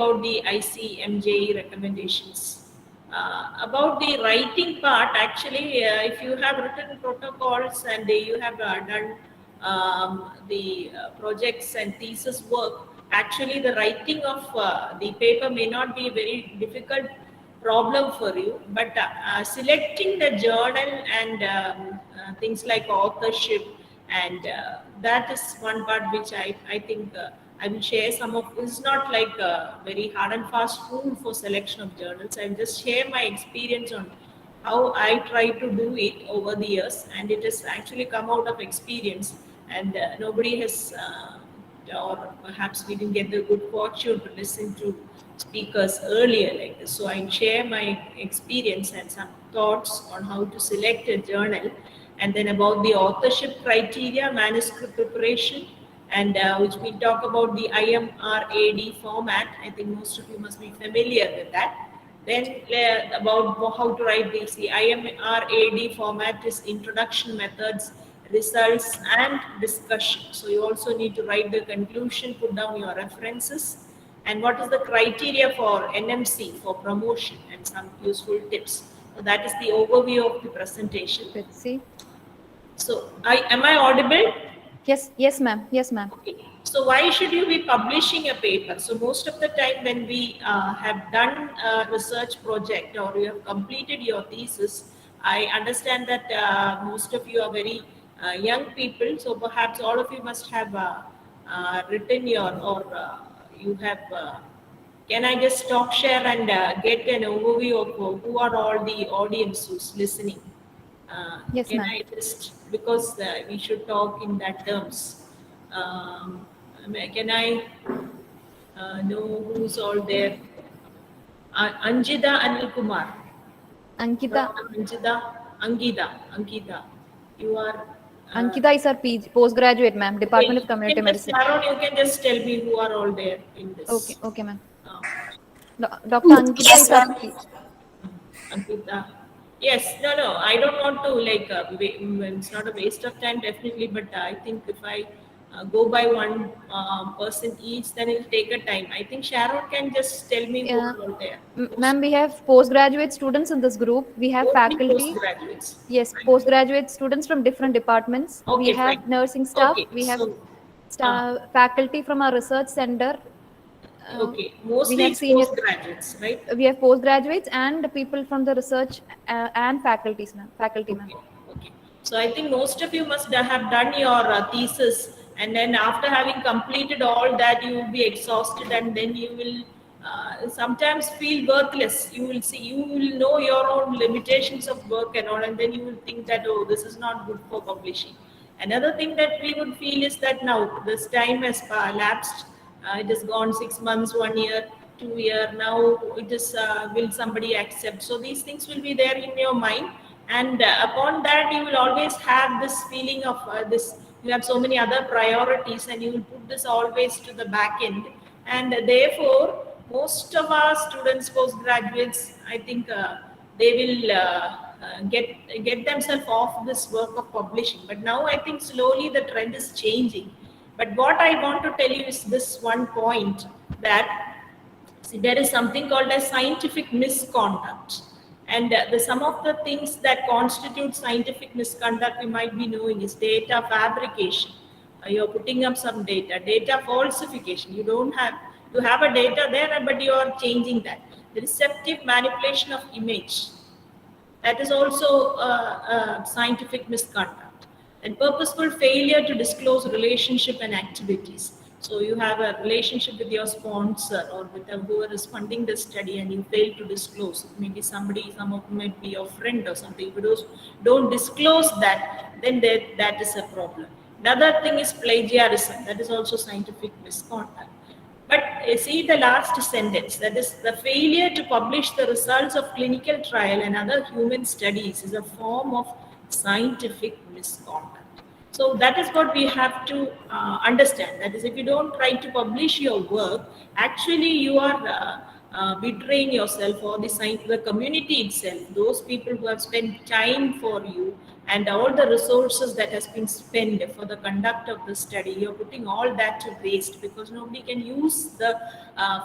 about the ICMJ recommendations. About the writing part, actually, if you have written protocols and you have done the projects and thesis work, actually the writing of the paper may not be a very difficult problem for you, but selecting the journal and things like authorship, and that is one part which I think I will share some of. It's not like a very hard and fast rule for selection of journals. I will just share my experience on how I try to do it over the years, and it has actually come out of experience. And nobody has, or perhaps we didn't get the good fortune to listen to speakers earlier like this. So I share my experience and some thoughts on how to select a journal, and then about the authorship criteria, manuscript preparation, and which we talk about the IMRAD format. I think most of you must be familiar with that. Then about how to write this. The IMRAD format is introduction, methods, results, and discussion. So you also need to write the conclusion, put down your references, and what is the criteria for NMC for promotion, and some useful tips. So that is the overview of the presentation. Let's see. So am I audible? Yes, ma'am. Yes, ma'am. Okay. So why should you be publishing a paper? So most of the time when we have done a research project or you have completed your thesis, I understand that most of you are very young people. So perhaps all of you must have written your, or you have, can I just stop share and get an overview of who are all the audience who's listening? Yes, can ma'am. I just, because we should talk in that terms. Can I know who's all there? Anjida Anil Kumar. Ankita. Ankita. You are. Ankita is our PG, postgraduate, ma'am, Department of Community Medicine. Sharon, you can just tell me who are all there in this. Okay, ma'am. Dr. Ankita is our PG. Ankita. Yes, no, I don't want to it's not a waste of time, definitely, but I think if I go by one person each, then it'll take a time. I think Sharon can just tell me who are all there. Ma'am, we have postgraduate students in this group. We have faculty. Postgraduates. Yes, postgraduate students from different departments. Okay, we have fine. nursing staff. Okay, we have faculty from our research center. Okay, mostly we have senior postgraduates, right? We have postgraduates and people from the research and faculties, ma'am. Faculty, ma'am. Okay. So I think most of you must have done your thesis, and then after having completed all that, you will be exhausted, and then you will sometimes feel worthless. You will know your own limitations of work and all, and then you will think that, oh, this is not good for publishing. Another thing that we would feel is that now this time has elapsed. It has gone 6 months, 1 year, 2 years. Now it is, will somebody accept? So these things will be there in your mind, and upon that you will always have this feeling of this. You have so many other priorities, and you will put this always to the back end. And therefore, most of our students, postgraduates, I think they will get themselves off this work of publishing. But now I think slowly the trend is changing. But what I want to tell you is this one point, that there is something called as scientific misconduct. And some of the things that constitute scientific misconduct we might be knowing is data fabrication. You're putting up some data falsification. You don't have, you have a data there, but you are changing that. The deceptive manipulation of image. That is also scientific misconduct. And purposeful failure to disclose relationship and activities. So you have a relationship with your sponsor or with whoever is funding the study, and you fail to disclose. Maybe somebody, some of them might be your friend or something. If you don't disclose that, then that is a problem. Another thing is plagiarism. That is also scientific misconduct. But see the last sentence, that is the failure to publish the results of clinical trial and other human studies is a form of scientific misconduct. So that is what we have to understand. That is, if you don't try to publish your work, actually you are betraying yourself or the community itself, those people who have spent time for you and all the resources that has been spent for the conduct of the study, you're putting all that to waste, because nobody can use the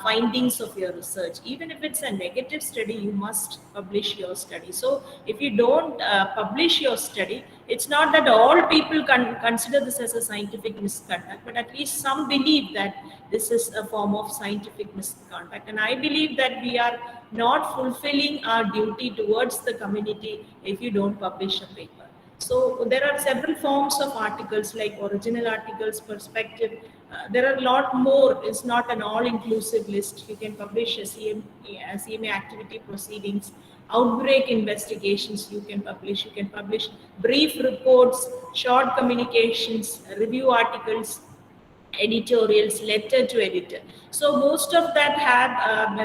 findings of your research. Even if it's a negative study, you must publish your study. So if you don't publish your study, it's not that all people can consider this as a scientific misconduct, but at least some believe that this is a form of scientific misconduct. And I believe that we are not fulfilling our duty towards the community if you don't publish a paper. So there are several forms of articles, like original articles, perspective. There are a lot more. It's not an all-inclusive list. You can publish a CMA activity proceedings, outbreak investigations. You can publish. You can publish brief reports, short communications, review articles, editorials, letter to editor. So most of that have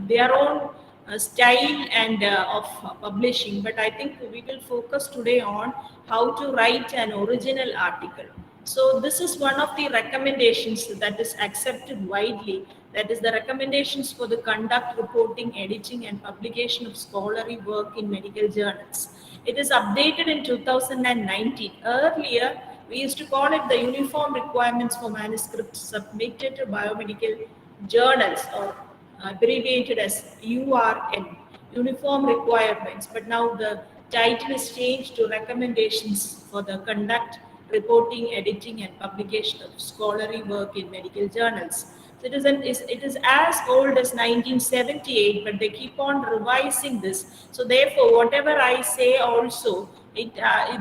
their own style and of publishing, but I think we will focus today on how to write an original article. So this is one of the recommendations that is accepted widely. That is the recommendations for the conduct, reporting, editing, and publication of scholarly work in medical journals. It is updated in 2019. Earlier, we used to call it the uniform requirements for manuscripts submitted to biomedical journals, or abbreviated as URM, uniform requirements. But now the title is changed to recommendations for the conduct, reporting, editing, and publication of scholarly work in medical journals. So it is as old as 1978, but they keep on revising this. So therefore, whatever I say also, it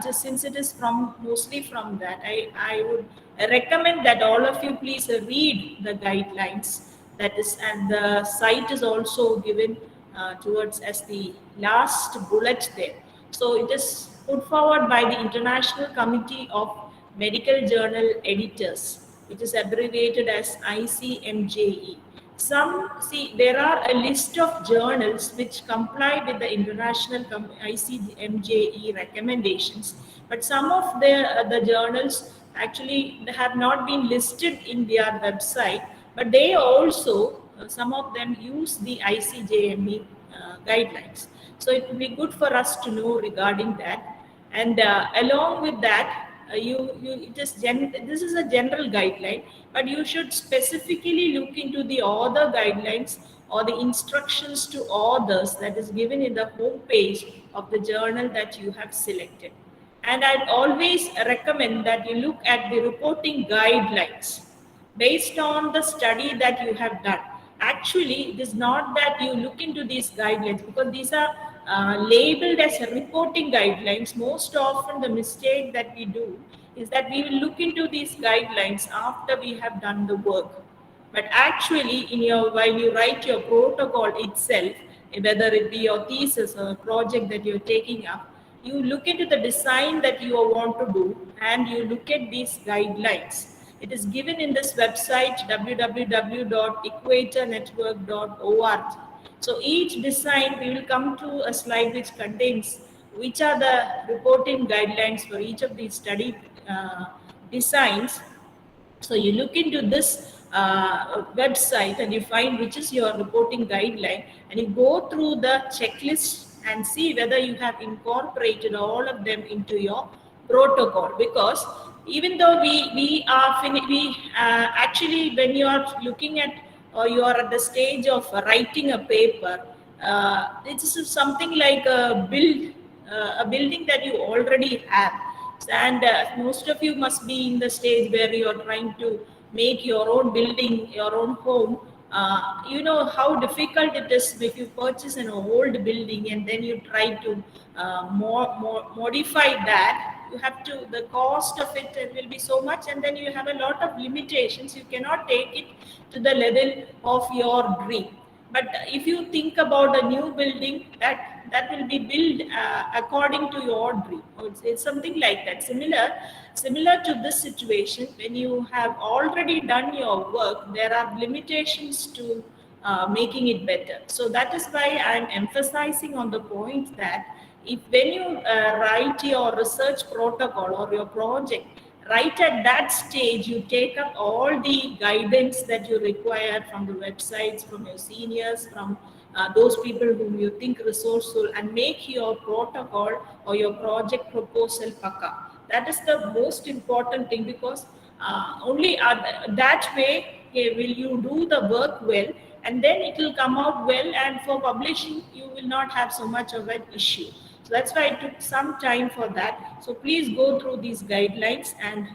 is, since it is from mostly from that, I would recommend that all of you please read the guidelines. That is, and the site is also given towards as the last bullet there. So it is put forward by the International Committee of Medical Journal Editors, which is abbreviated as ICMJE. There are a list of journals which comply with the international ICMJE recommendations, but some of the journals actually have not been listed in their website, but they also, some of them use the ICJME guidelines. So it would be good for us to know regarding that. And along with that, this is a general guideline, but you should specifically look into the author guidelines or the instructions to authors that is given in the home page of the journal that you have selected. And I'd always recommend that you look at the reporting guidelines based on the study that you have done. Actually, it is not that you look into these guidelines, because these are labeled as reporting guidelines. Most often the mistake that we do is that we will look into these guidelines after we have done the work. But actually, while you write your protocol itself, whether it be your thesis or a project that you're taking up, you look into the design that you want to do, and you look at these guidelines. It is given in this website, www.equatornetwork.org. So each design, we will come to a slide which contains which are the reporting guidelines for each of these study designs. So you look into this website and you find which is your reporting guideline, and you go through the checklist and see whether you have incorporated all of them into your protocol. Because even though we actually, when you are looking at, or you are at the stage of writing a paper, this is something like a building that you already have. And most of you must be in the stage where you are trying to make your own building, your own home. You know how difficult it is if you purchase an old building and then you try to modify that. You have to, the cost of it will be so much, and then you have a lot of limitations. You cannot take it to the level of your dream. But if you think about a new building, that will be built according to your dream. It's something like that. Similar to this situation, when you have already done your work, there are limitations to making it better. So that is why I'm emphasizing on the point that when you write your research protocol or your project, right at that stage, you take up all the guidance that you require from the websites, from your seniors, from those people whom you think resourceful, and make your protocol or your project proposal pakka. That is the most important thing, because only that way will you do the work well, and then it will come out well, and for publishing you will not have so much of an issue. So that's why it took some time for that. So please go through these guidelines and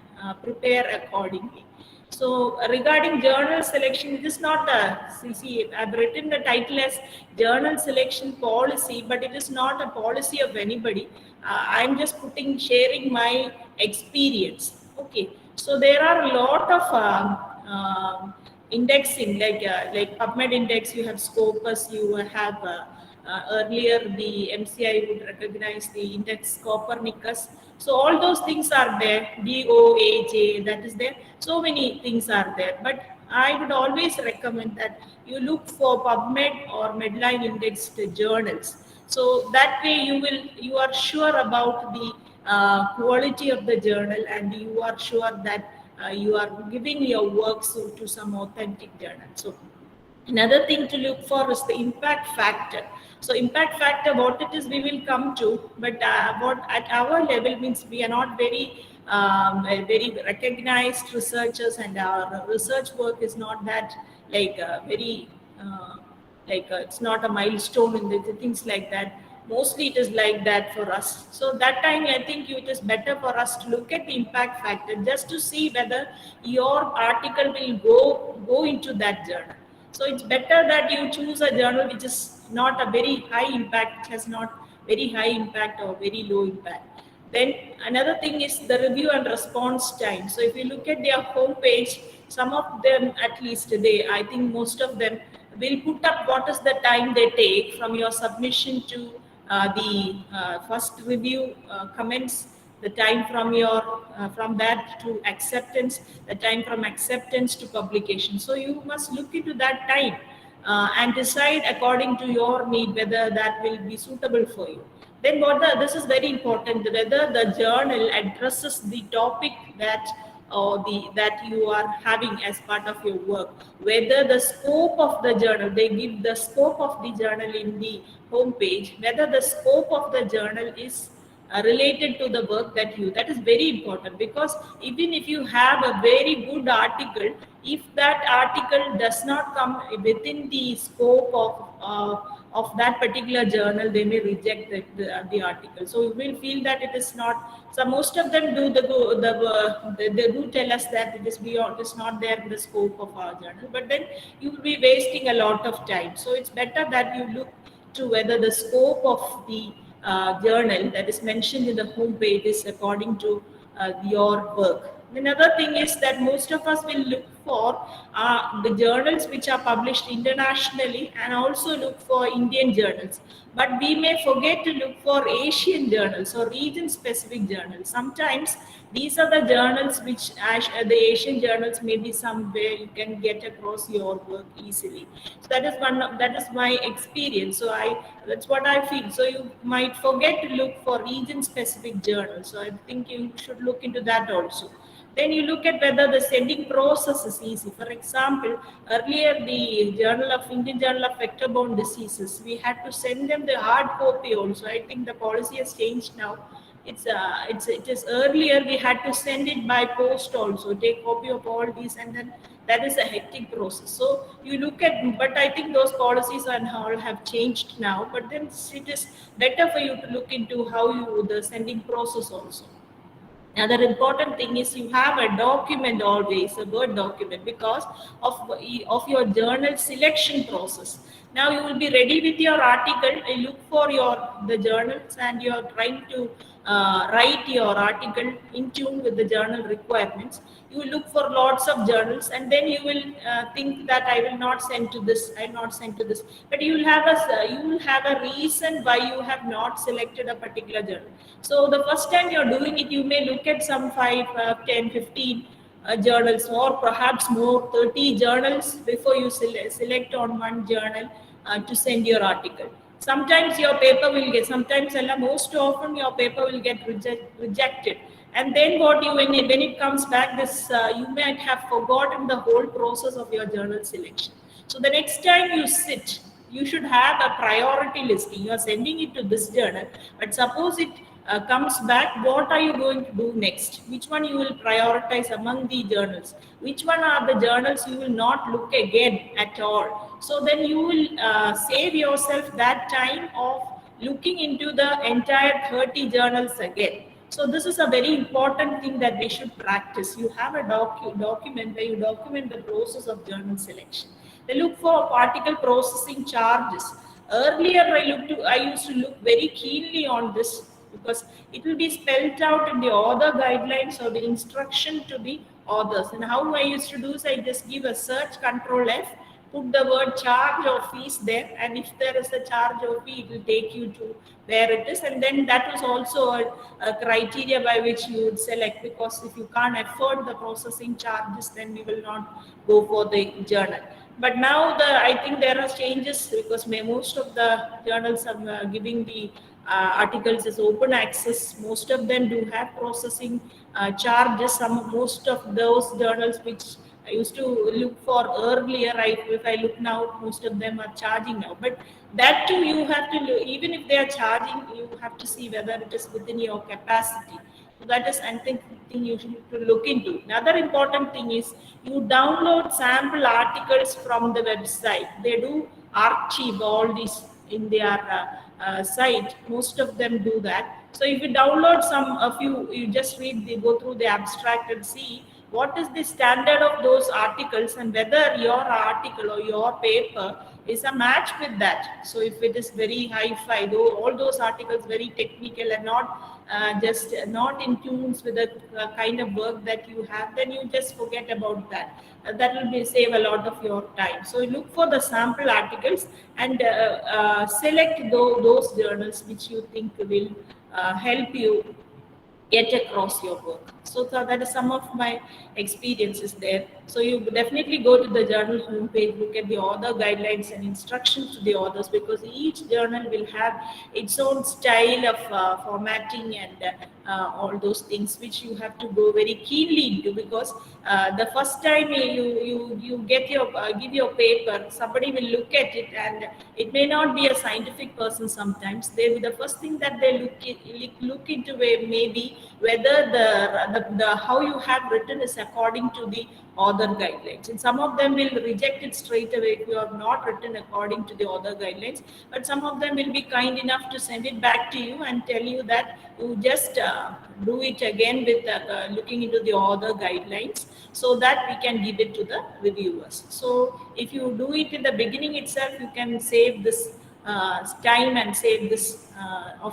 prepare accordingly. So regarding journal selection, it is not a, see, I've written the title as journal selection policy, but it is not a policy of anybody. I'm just sharing my experience. Okay. So there are a lot of indexing, like PubMed index, you have Scopus, you have earlier the MCI would recognize the index Copernicus. So all those things are there, DOAJ, that is there. So many things are there. But I would always recommend that you look for PubMed or Medline indexed journals. So that way you are sure about the quality of the journal, and you are sure that you are giving your works to some authentic journal. So another thing to look for is the impact factor. So impact factor, what it is, we will come to, but what at our level means we are not very recognized researchers, and our research work is not that like very it's not a milestone in the things like that. Mostly it is like that for us. So that time I think it is better for us to look at the impact factor, just to see whether your article will go into that journal. So it's better that you choose a journal which is not a very high impact, has not very high impact or very low impact. Then another thing is the review and response time. So if you look at their homepage, some of them, at least today, I think most of them will put up what is the time they take from your submission to the first review comments, the time from that to acceptance, the time from acceptance to publication. So you must look into that time and decide according to your need whether that will be suitable for you. Then this is very important, whether the journal addresses the topic that you are having as part of your work, whether the scope of the journal, they give the scope of the journal in the homepage, whether the scope of the journal is related to the work that is very important, because even if you have a very good article, if that article does not come within the scope of that particular journal, they may reject the article. So you will feel that it is not. So most of them they do tell us that it is beyond, it is not there in the scope of our journal, but then you will be wasting a lot of time. So it's better that you look to whether the scope of the journal that is mentioned in the homepage is according to your work. Another thing is that most of us will look for the journals which are published internationally, and also look for Indian journals. But we may forget to look for Asian journals or region-specific journals. Sometimes these are the journals which the Asian journals may be somewhere you can get across your work easily. So that is my experience. So that's what I feel. So you might forget to look for region-specific journals. So I think you should look into that also. Then you look at whether the sending process is easy. For example, earlier the Indian Journal of Vector-Borne Diseases, we had to send them the hard copy also. I think the policy has changed now. It is earlier we had to send it by post also, take copy of all these, and then that is a hectic process. So you look at, but I think those policies and all have changed now. But then it is better for you to look into the sending process also. Another important thing is you have a document always, a Word document, because of your journal selection process. Now you will be ready with your article. You look for the journals, and you are trying to write your article in tune with the journal requirements. You will look for lots of journals, and then you will think that I will not send to this, I will not send to this. But you will have a reason why you have not selected a particular journal. So the first time you're doing it, you may look at some 5, 10, 15 journals, or perhaps more, 30 journals before you select on one journal to send your article. Sometimes your paper will get, most often your paper will get rejected. And then what you when it comes back, this you might have forgotten the whole process of your journal selection. So the next time you sit, you should have a priority listing. You are sending it to this journal, but suppose it comes back, what are you going to do next? Which one you will prioritize among the journals? Which one are the journals you will not look again at all? So then you will save yourself that time of looking into the entire 30 journals again. So this is a very important thing that we should practice. You have a document where you document the process of journal selection. They look for particle processing charges. Earlier, I used to look very keenly on this because it will be spelled out in the author guidelines or the instruction to the authors. And how I used to do is I just give a search Control F, put the word charge or fees there, and if there is a charge or fee, it will take you to where it is. And then that was also a criteria by which you would select, because if you can't afford the processing charges, then you will not go for the journal. But now I think there are changes, because most of the journals are giving the articles as open access. Most of them do have processing charges. Most of those journals which I used to look for earlier, if I look now, most of them are charging now. But that too, you have to even if they are charging, you have to see whether it is within your capacity. So that is, I think, thing you should to look into. Another important thing is you download sample articles from the website. They do archive all these in their site. Most of them do that. So if you download a few, you just go through the abstract and see what is the standard of those articles and whether your article or your paper is a match with that. So if it is very hi-fi, though all those articles very technical and not just not in tunes with the kind of work that you have, then you just forget about that. That will save a lot of your time. So you look for the sample articles and select those journals which you think will help you get across your work. So that is some of my experiences there. So you definitely go to the journal homepage, look at the author guidelines and instructions to the authors, because each journal will have its own style of formatting and all those things which you have to go very keenly into, because the first time you get your give your paper, somebody will look at it, and it may not be a scientific person. Sometimes the first thing that they look into maybe whether the how you have written is according to the author guidelines, and some of them will reject it straight away if you have not written according to the author guidelines. But some of them will be kind enough to send it back to you and tell you that you just do it again with looking into the author guidelines, so that we can give it to the reviewers. So if you do it in the beginning itself, you can save this time and save this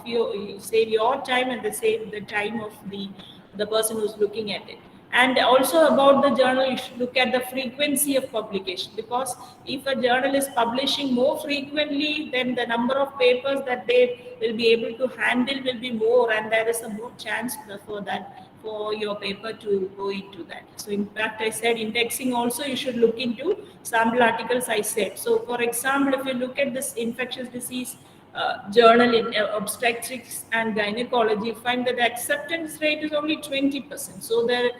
you save your time and save the time of the person who's looking at it. And also about the journal, you should look at the frequency of publication, because if a journal is publishing more frequently, then the number of papers that they will be able to handle will be more, and there is a more chance for your paper to go into that. So in fact, I said indexing also you should look into sample articles, I said. So for example, if you look at this infectious disease journal in obstetrics and gynecology, you find that the acceptance rate is only 20%. So the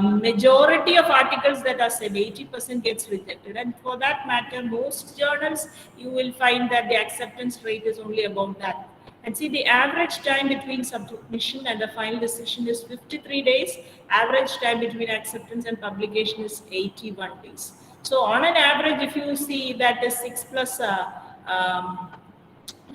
majority of articles that are said, 80% gets rejected. And for that matter, most journals, you will find that the acceptance rate is only about that. And see, the average time between submission and the final decision is 53 days. Average time between acceptance and publication is 81 days. So on an average, if you see that is 6 plus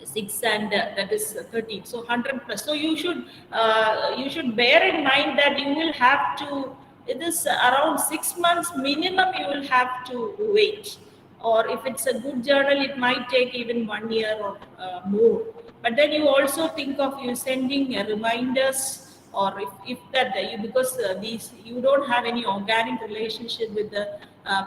6 and that is 13, so 100 plus. So you should bear in mind that you will have to, it is around 6 months minimum you will have to wait, or if it's a good journal it might take even 1 year or more. But then you also think of you sending reminders, or if that because these you don't have any organic relationship with the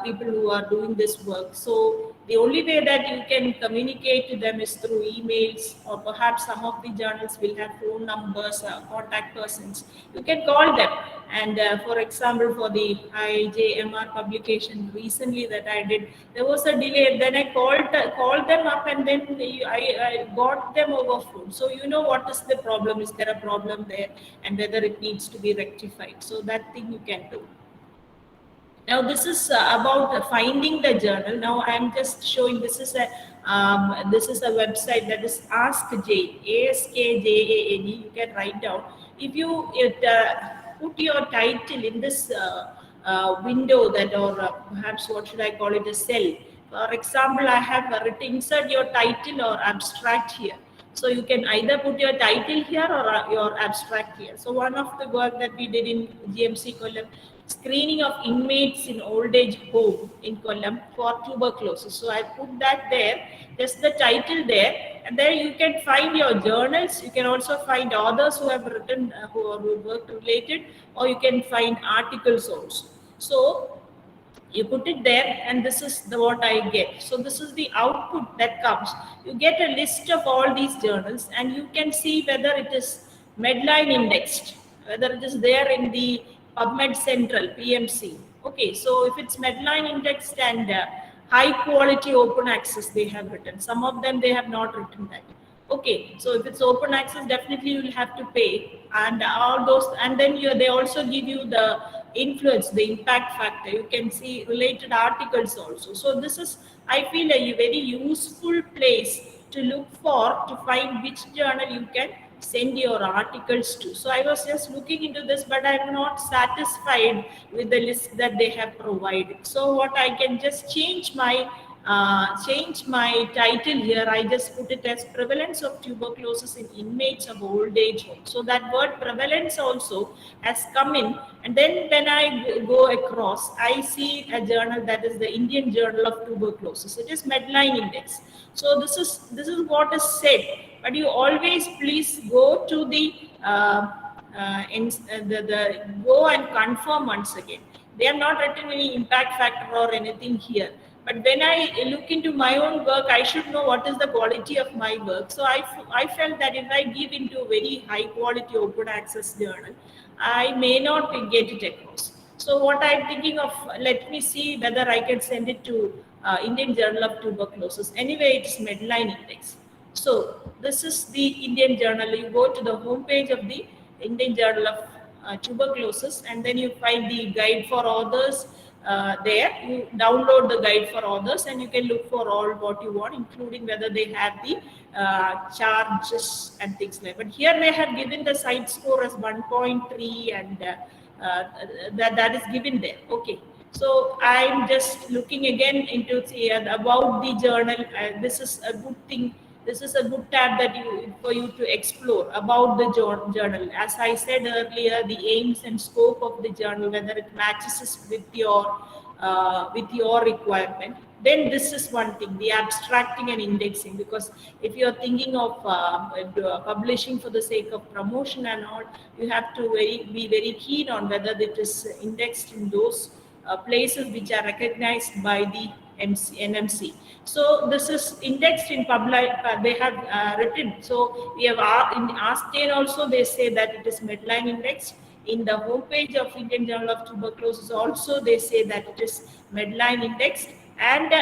people who are doing this work. So The only way that you can communicate to them is through emails, or perhaps some of the journals will have phone numbers, contact persons. You can call them. And for example, for the IJMR publication recently that I did, there was a delay. Then I called them up, and then I got them over phone. So you know what is the problem? Is there a problem there, and whether it needs to be rectified? So that thing you can do. Now this is about finding the journal. Now I am just showing, this is a website that is Ask Jane, ASKJANE. You can write down. If you put your title in this window, that, or perhaps what should I call it, a cell. For example, I have written, insert your title or abstract here. So you can either put your title here or your abstract here. So one of the work that we did in GMC Kollam, screening of inmates in old age home in Kollam for tuberculosis. So I put that there, just the title there, and there you can find your journals. You can also find authors who have written, who work related, or you can find articles also. So you put it there, and this is what I get. So this is the output that comes. You get a list of all these journals, and you can see whether it is Medline indexed, whether it is there in the PubMed Central, PMC. Okay, so if it's Medline indexed and high quality open access, they have written. Some of them, they have not written that. Okay, so if it's open access, definitely you will have to pay, and all those, and then they also give you the influence, the impact factor. You can see related articles also. So this is, I feel, a very useful place to look for, to find which journal you can send your articles to. So I was just looking into this, but I'm not satisfied with the list that they have provided. So what I can just change my title here. I just put it as prevalence of tuberculosis in inmates of old age home. So that word prevalence also has come in, and then when I go across, I see a journal that is the Indian Journal of Tuberculosis. It is Medline Index. So this is what is said, but you always please go to the go and confirm once again. They have not written any impact factor or anything here. But when I look into my own work, I should know what is the quality of my work. So I felt that if I give into a very high quality open access journal, I may not get it across. So what I'm thinking of, let me see whether I can send it to Indian Journal of Tuberculosis. Anyway, it's Medline Index. So this is the Indian Journal. You go to the homepage of the Indian Journal of Tuberculosis, and then you find the guide for authors. There you download the guide for authors, and you can look for all what you want, including whether they have the charges and things like that. But here they have given the site score as 1.3, and that is given there. Okay, so I'm just looking again into about the journal. This is a good thing. This is a good tab that for you to explore about the journal. As I said earlier, the aims and scope of the journal, whether it matches with your requirement. Then this is one thing, the abstracting and indexing, because if you're thinking of publishing for the sake of promotion and all, you have to be very keen on whether it is indexed in those places which are recognized by the NMC. So this is indexed in public. They have written. So we have in Ask Jane also, they say that it is Medline indexed. In the homepage of Indian Journal of Tuberculosis also, they say that it is Medline indexed. And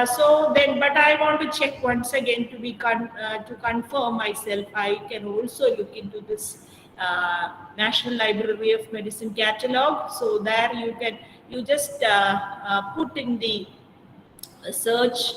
so then, but I want to check once again to to confirm myself. I can also look into this National Library of Medicine catalog. So there you just put in the search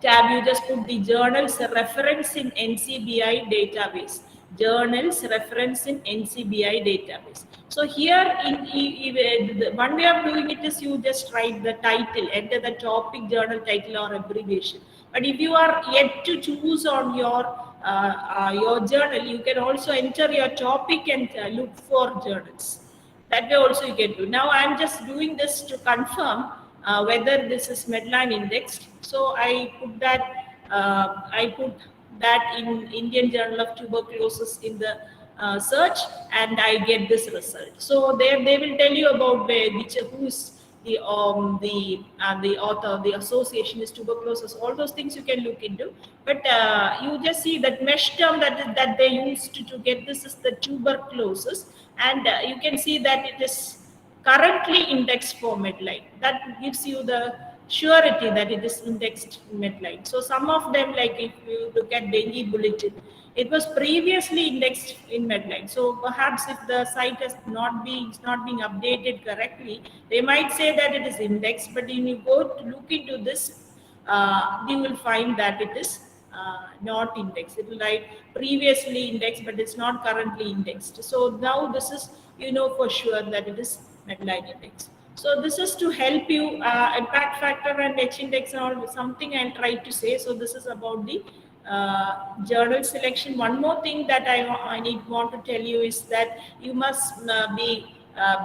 tab, you just put the journals reference in NCBI database. Journals reference in NCBI database. So here, the one way of doing it is you just write the title, enter the topic, journal title or abbreviation. But if you are yet to choose on your journal, you can also enter your topic and look for journals. That way also you can do. Now I am just doing this to confirm whether this is Medline indexed. So I put that in Indian Journal of Tuberculosis in the search, and I get this result. So there they will tell you about who is the author, the association is tuberculosis. All those things you can look into. But you just see that mesh term that they used to get this is the tuberculosis, and you can see that it is currently indexed for Medline. That gives you the surety that it is indexed in Medline. So some of them, like if you look at dengue bulletin, it was previously indexed in Medline. So perhaps if the site has not been it's not being updated correctly, they might say that it is indexed. But when you go to look into this, you will find that it is not indexed. It will write previously indexed, but it's not currently indexed. So now this is, you know for sure that it is Medline index. So this is to help you impact factor and H index and all something I'll try to say. So this is about the journal selection. One more thing that I want to tell you is that you must be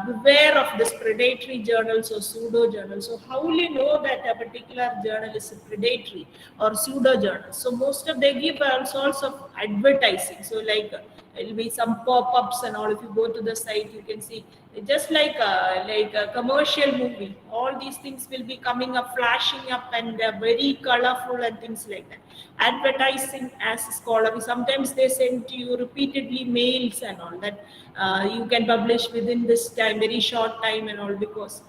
beware of this predatory journals or pseudo journals. So how will you know that a particular journal is a predatory or pseudo journal? So most of they give all sorts of advertising. So like it'll be some pop-ups and all. If you go to the site, you can see just like a commercial movie. All these things will be coming up, flashing up, and very colorful and things like that. Advertising as a scholar, sometimes they send to you repeatedly mails and all that you can publish within this time, very short time and all, because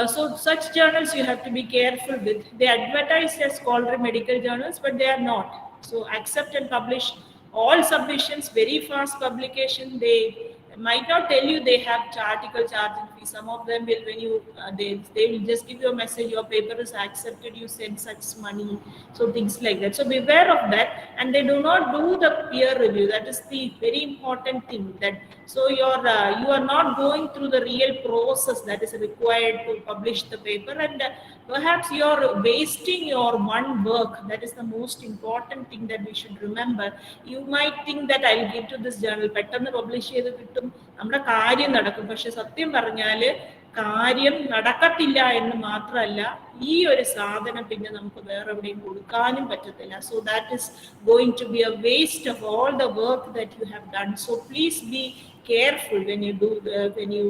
so such journals you have to be careful with. They advertise as scholarly medical journals, but they are not. So accept and publish all submissions, very fast publication. They might not tell you they have article charging fee. Some of them will, when you they will just give you a message, your paper is accepted, you send such money. So things like that. So beware of that. And they do not do the peer review. That is the very important thing. That so you are not going through the real process that is required to publish the paper, and perhaps you are wasting your one work. That is the most important thing that we should remember. You might think that I'll give to this journal, പെട്ടെന്ന് publish ചെയ്ത് കിട്ടും, നമ്മുടെ കാര്യം നടക്കും. പക്ഷെ സത്യം പറഞ്ഞാല് കാര്യം നടക്കത്തില്ല എന്ന് മാത്രമല്ല, ഈ ഒരു സാധനം പിന്നെ നമുക്ക് വേറെ എവിടെയും കൊടുക്കാനും പറ്റത്തില്ല. So that is going to be a waste of all the work that you have done. So please be careful when you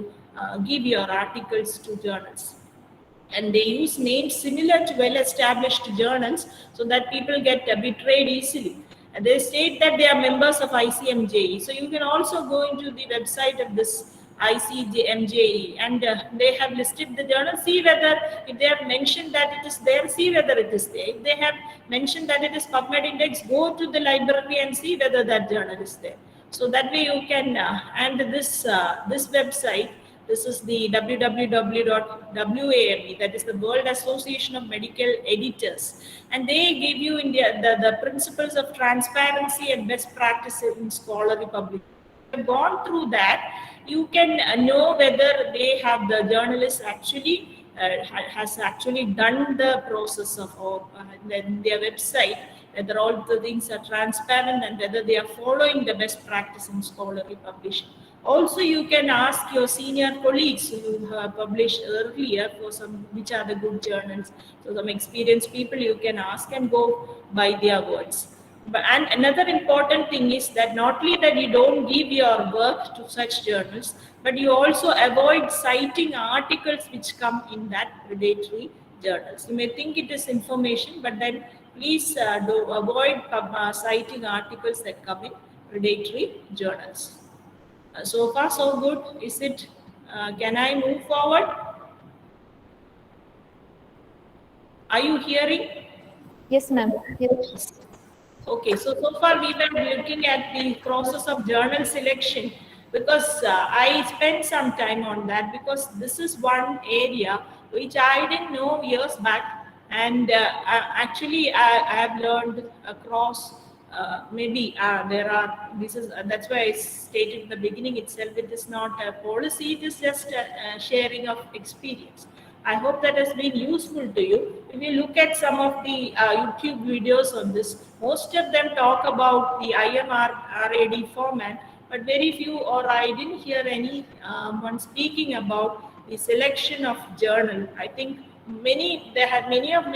give your articles to journals. And they use names similar to well-established journals so that people get betrayed easily. And they state that they are members of ICMJE. So you can also go into the website of this ICMJE, and they have listed the journal. See whether, if they have mentioned that it is there, see whether it is there. If they have mentioned that it is PubMed index, go to the library and see whether that journal is there. So that way you can, and this website, this is the www.wame, that is the World Association of Medical Editors, and they give you in the principles of transparency and best practices in scholarly publication. If you have gone through that, you can know whether they have, the journalist actually has actually done the process of their website, whether all the things are transparent and whether they are following the best practice in scholarly publishing. Also, you can ask your senior colleagues who have published earlier for some, which are the good journals. So some experienced people you can ask and go by their words. And another important thing is that not only that you don't give your work to such journals, but you also avoid citing articles which come in that predatory journals. You may think it is information, but then please do avoid citing articles that come in predatory journals. So far so good. Is it? Can I move forward? Are you hearing? Yes, ma'am. Yes. Okay, so far we were looking at the process of journal selection, because I spent some time on that, because this is one area which I didn't know years back, and actually I have learned across maybe there are, that's why I stated in the beginning itself, it is not a policy, it is just a sharing of experience. I hope that has been useful to you. If you look at some of the YouTube videos on this, most of them talk about the IMRAD format, but very few, or I didn't hear anyone speaking about the selection of journal. I think many of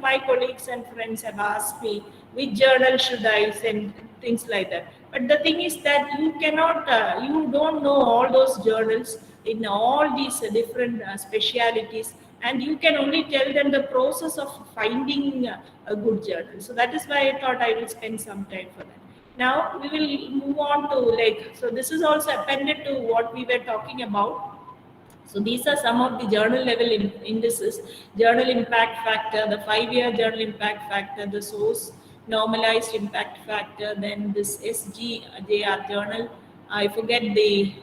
my colleagues and friends have asked me which journal should I send, things like that. But the thing is that you cannot, you don't know all those journals in all these different specialities, and you can only tell them the process of finding a good journal. So that is why I thought I will spend some time for that. Now we will move on to, like, so this is also appended to what we were talking about. So these are some of the journal level indices: journal impact factor, the 5-year journal impact factor, the source normalized impact factor, then this SGJR journal. I forget the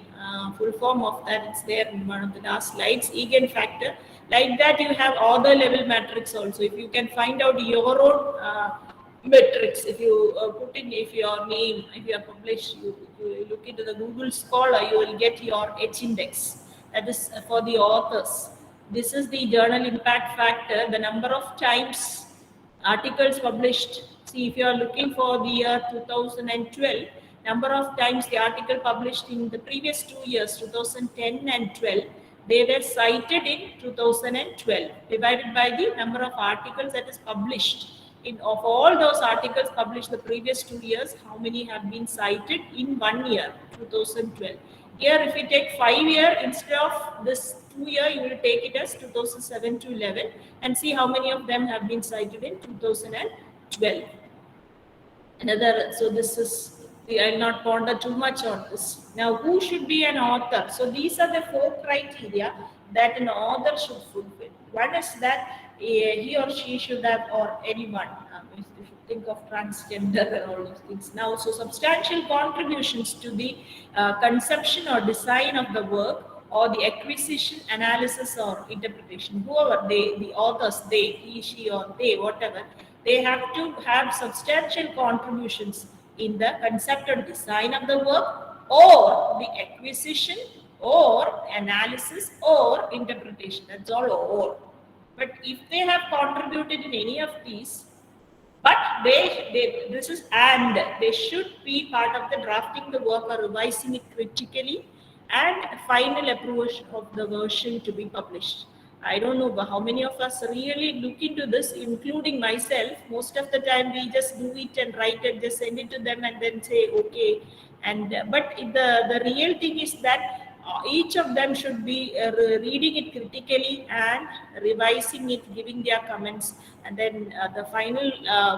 full form of that. It's there in one of the last slides. Egan factor. Like that, you have author level matrix also. If you can find out your own metrics, if you put in, if your name, if you are published, you look into the Google Scholar, you will get your H index. That is for the authors. This is the journal impact factor, the number of times articles published. See, if you are looking for the year 2012, number of times the article published in the previous 2 years, 2010 and 12, they were cited in 2012, divided by the number of articles that is published. In of all those articles published the previous 2 years, how many have been cited in 1 year, 2012. Here, if you take 5 year instead of this 2 year, you will take it as 2007 to 11 and see how many of them have been cited in 2012. Another, so this is, I'll not ponder too much on this. Now, who should be an author? So these are the 4 criteria that an author should fulfill. One is that he or she should have, or anyone, if you think of transgender and all those things. Now, so substantial contributions to the conception or design of the work, or the acquisition, analysis, or interpretation. Whoever the authors, they, he, she, or they, whatever, they have to have substantial contributions in the concept or design of the work, or the acquisition, or analysis, or interpretation. That's all, or. But if they have contributed in any of these, but this is, and they should be part of the drafting the work or revising it critically and final approval of the version to be published. I don't know how many of us really look into this, including myself. Most of the time we just do it and write it, just send it to them and then say, okay. And but the real thing is that each of them should be reading it critically and revising it, giving their comments, and then the final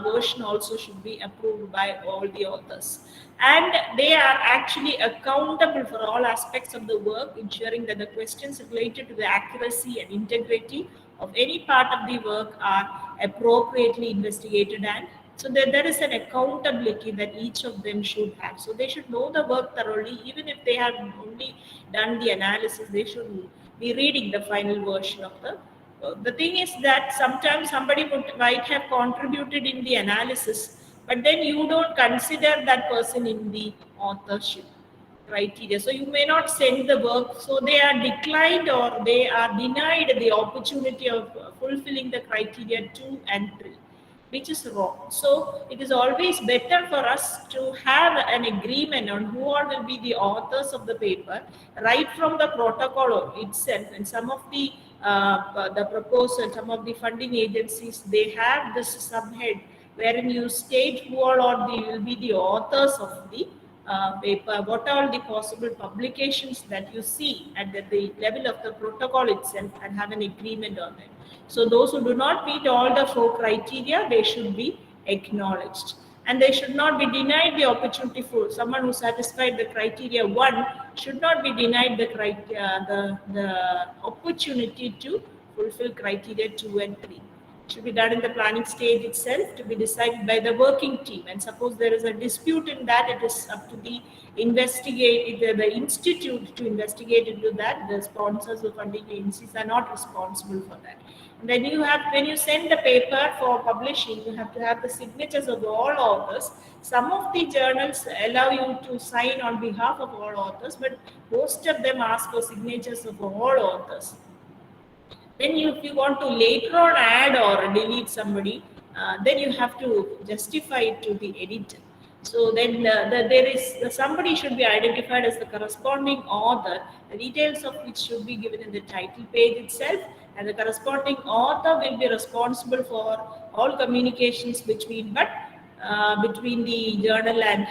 version also should be approved by all the authors. And they are actually accountable for all aspects of the work, ensuring that the questions related to the accuracy and integrity of any part of the work are appropriately investigated, and so there is an accountability that each of them should have. So they should know the work thoroughly. Even if they have only done the analysis, they should be reading the final version of the thing is that sometimes somebody might have contributed in the analysis, but then you don't consider that person in the authorship criteria. So you may not send the work. So they are declined, or they are denied the opportunity of fulfilling the criteria 2 and 3. Which is wrong. So it is always better for us to have an agreement on who all will be the authors of the paper, right from the protocol itself. And some of the proposal, some of the funding agencies, they have this subhead wherein you state who all will be the authors of the paper, what are the possible publications that you see at the level of the protocol itself, and have an agreement on it. So those who do not meet all the 4 criteria, they should be acknowledged. And they should not be denied the opportunity. For someone who satisfied the criteria 1 should not be denied the opportunity to fulfill criteria 2 and 3. Should be done in the planning stage itself, to be decided by the working team. And suppose there is a dispute in that, it is up to the the institute to investigate into that. The sponsors or funding agencies are not responsible for that. And then when you send the paper for publishing, you have to have the signatures of all authors. Some of the journals allow you to sign on behalf of all authors, but most of them ask for signatures of all authors. Then if you want to later on add or delete somebody, then you have to justify it to the editor. So then somebody should be identified as the corresponding author, the details of which should be given in the title page itself, and the corresponding author will be responsible for all communications between. But between the journal and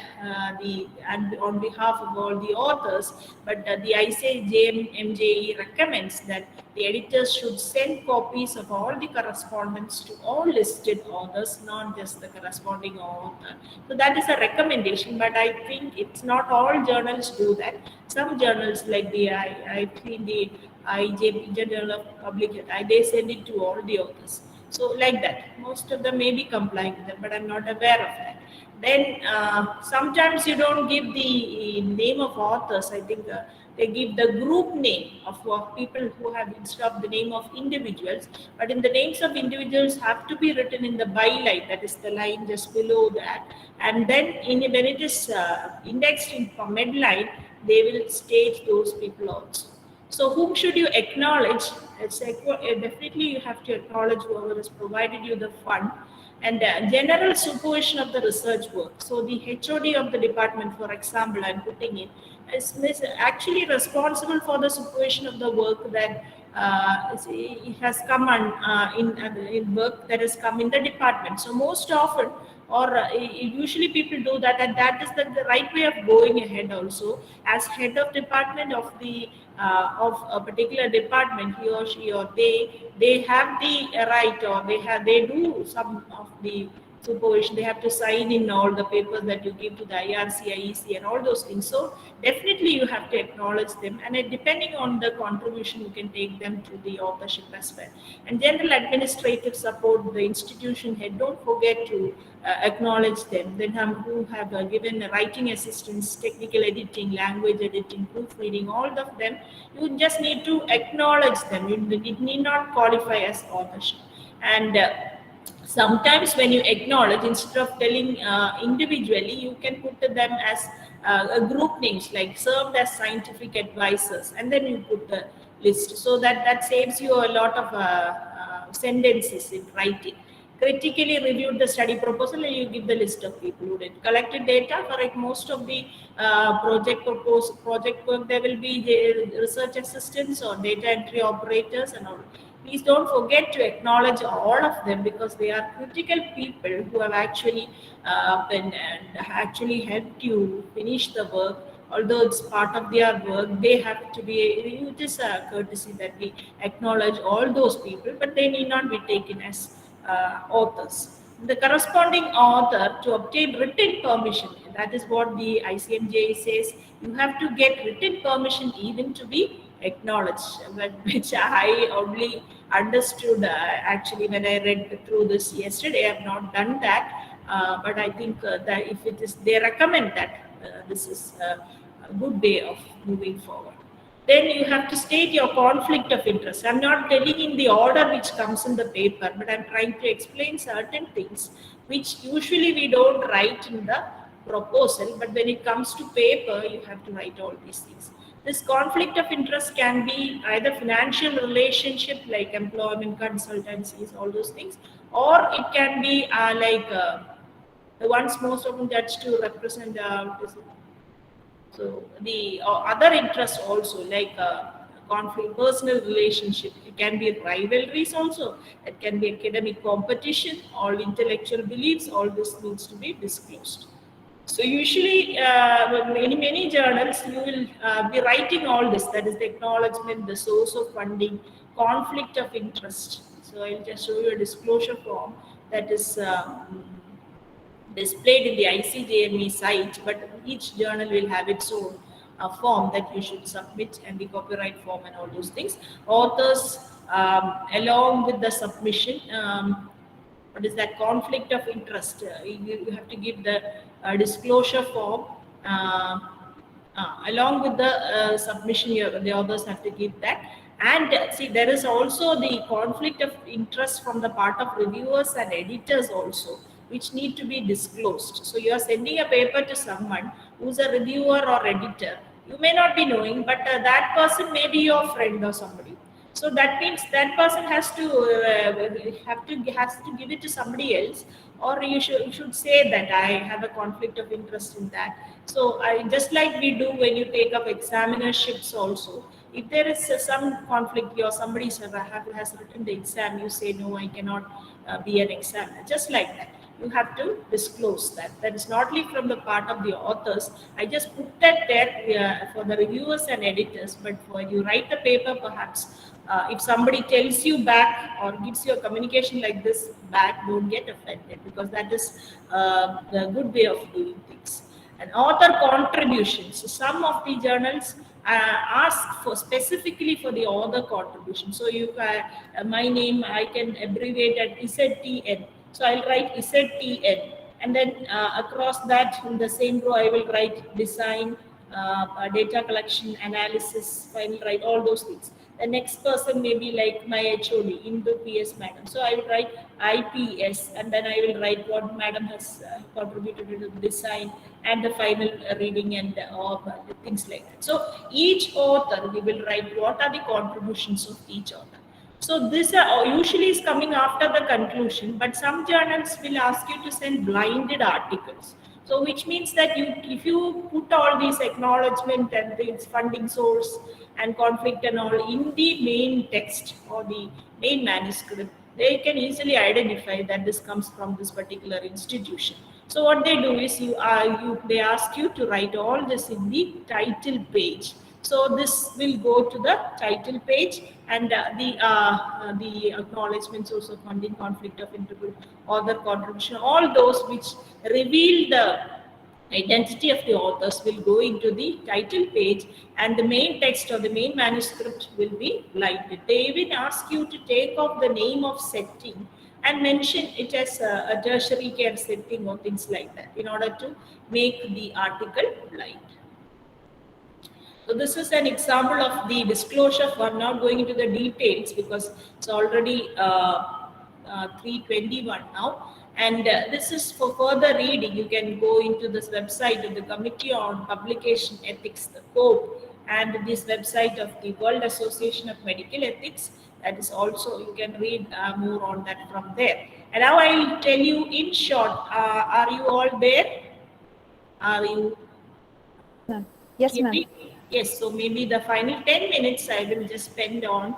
on behalf of all the authors. But the ICJMJE recommends that the editors should send copies of all the correspondence to all listed authors, not just the corresponding author. So that is a recommendation, but I think it's not all journals do that. Some journals like I think the IJP Journal of Public Health, they send it to all the authors. So like that, most of them may be complying with that, but I'm not aware of that. Then sometimes you don't give the name of authors. I think they give the group name of people who have, instead of the name of individuals. But in the names of individuals have to be written in the byline, that is the line just below that. And then when it is indexed in Medline, they will state those people also. So whom should you acknowledge? Definitely you have to acknowledge whoever has provided you the fund and general supervision of the research work. So the HOD of the department, for example, I'm putting in, is actually responsible for the supervision of the work that it has come in work that has come in the department. So most often, or usually people do that, and that is the right way of going ahead. Also, as head of department of a particular department, he or she or they have the right, or they do some of the supervision. They have to sign in all the papers that you give to the IRC, IEC, and all those things. So definitely you have to acknowledge them, and depending on the contribution, you can take them to the authorship as well. And general administrative support, the institution head, don't forget to acknowledge them. Then who have given writing assistance, technical editing, language editing, proofreading, all of them, you just need to acknowledge them. It need not qualify as authorship. And sometimes when you acknowledge, instead of telling individually, you can put them as group names, like served as scientific advisors, and then you put the list. So that saves you a lot of sentences in writing. Critically reviewed the study proposal, and you give the list of people who did. Collected data for like most of the project work, there will be the research assistants or data entry operators and all. Please don't forget to acknowledge all of them, because they are critical people who have actually been and actually helped you finish the work. Although it's part of their work, they have to be. It is a courtesy that we acknowledge all those people, but they need not be taken as authors. The corresponding author, to obtain written permission, that is what the ICMJ says, you have to get written permission even to be acknowledged, which I only understood actually when I read through this yesterday. I have not done that, but I think that if it is, they recommend that this is a good way of moving forward. Then you have to state your conflict of interest. I'm not telling in the order which comes in the paper, but I'm trying to explain certain things which usually we don't write in the proposal, but when it comes to paper, you have to write all these things. This conflict of interest can be either financial relationship, like employment consultancies, all those things, or it can be the ones most often judged to represent so the other interests also, like conflict, personal relationship. It can be rivalries also. It can be academic competition, all intellectual beliefs. All this needs to be disclosed. So usually, many journals, you will be writing all this. That is the acknowledgement, the source of funding, conflict of interest. So I'll just show you a disclosure form that is displayed in the ICJME site, but each journal will have its own form that you should submit, and the copyright form and all those things. Authors, along with the submission, what is that conflict of interest? You have to give the disclosure form. Along with the submission, the authors have to give that. And see, there is also the conflict of interest from the part of reviewers and editors also, which need to be disclosed. So you are sending a paper to someone who's a reviewer or editor. You may not be knowing, but that person may be your friend or somebody. So that means that person has to give it to somebody else, or you should say that I have a conflict of interest in that. So just like we do when you take up examinerships also, if there is some conflict, or somebody has written the exam, you say no, I cannot be an examiner. Just like that. you have to disclose that. That is not only from the part of the authors. I just put that there for the reviewers and editors, but for you write the paper, perhaps if somebody tells you back or gives you a communication like this back, don't get offended, because that is the good way of doing things. And author contributions. So some of the journals ask for specifically for the author contribution. So you my name I can abbreviate at ZTN. So I'll write ZTN, and then across that in the same row I will write design, data collection, analysis. I will write all those things. The next person may be like my HOD, Indo PS madam. So I will write IPS, and then I will write what madam has contributed to the design and the final reading and things like that. So each author, we will write what are the contributions of each author. So this usually is coming after the conclusion, but some journals will ask you to send blinded articles. So which means that if you put all these acknowledgement and this funding source and conflict and all in the main text or the main manuscript, they can easily identify that this comes from this particular institution. So what they do is they ask you to write all this in the title page. So this will go to the title page, and the acknowledgements, also funding, conflict of interest, author contribution, all those which reveal the identity of the authors will go into the title page, and the main text or the main manuscript will be blinded. They even ask you to take off the name of setting and mention it as a tertiary care setting or things like that in order to make the article blind. So this is an example of the disclosure. I'm not going into the details because it's already 3:21 now. And this is for further reading. You can go into this website of the Committee on Publication Ethics, the COPE, and this website of the World Association of Medical Ethics. That is also, you can read more on that from there. And now I will tell you in short, are you all there? Are you? Yes, ma'am. Yes, so maybe the final 10 minutes I will just spend on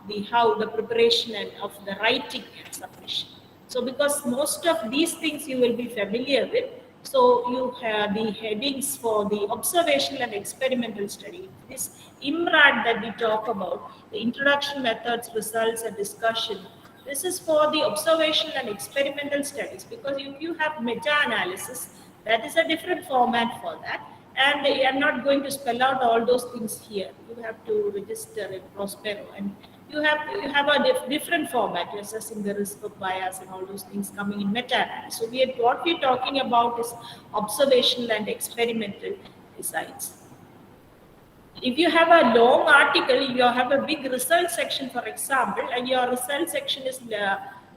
the preparation and of the writing and submission. So because most of these things you will be familiar with, so you have the headings for the observational and experimental study. This IMRAD that we talk about, the introduction, methods, results, and discussion. This is for the observational and experimental studies, because if you have meta-analysis, that is a different format for that. And I'm not going to spell out all those things here. You have to register in Prospero, and you have a different format. You're assessing the risk of bias and all those things coming in meta-analysis. So what we're talking about is observational and experimental designs. If you have a long article, you have a big result section, for example, and your result section is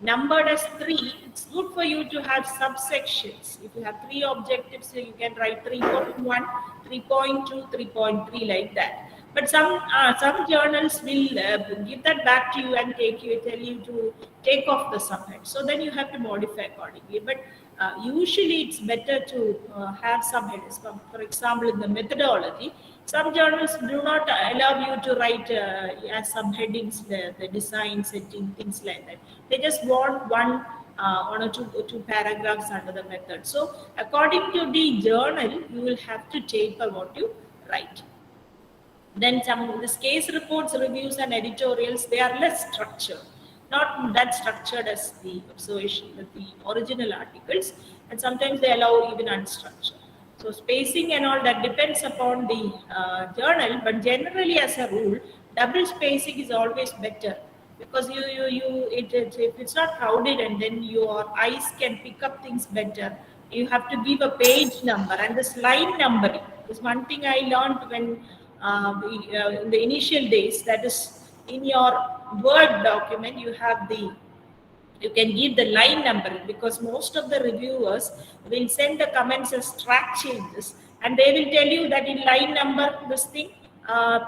numbered as 3, it's good for you to have subsections. If you have 3 objectives, you can write 3.1, 3.2, 3.3 like that. But some journals will give that back to you and tell you to take off the subhead. So then you have to modify accordingly. But usually it's better to have subheads. For example, in the methodology, some journals do not allow you to write as subheadings the design, setting, things like that. They just want one or two paragraphs under the method. So according to the journal, you will have to taper what you write. Then this case reports, reviews, and editorials, they are less structured, not that structured as the observation, the original articles, and sometimes they allow even unstructured. So spacing and all that depends upon the journal, but generally as a rule, double spacing is always better, because if it's not crowded and then your eyes can pick up things better. You have to give a page number, and this line numbering is one thing I learned when in the initial days. That is, in your Word document, you can give the line numbering, because most of the reviewers will send the comments as track changes, and they will tell you that in line number this thing,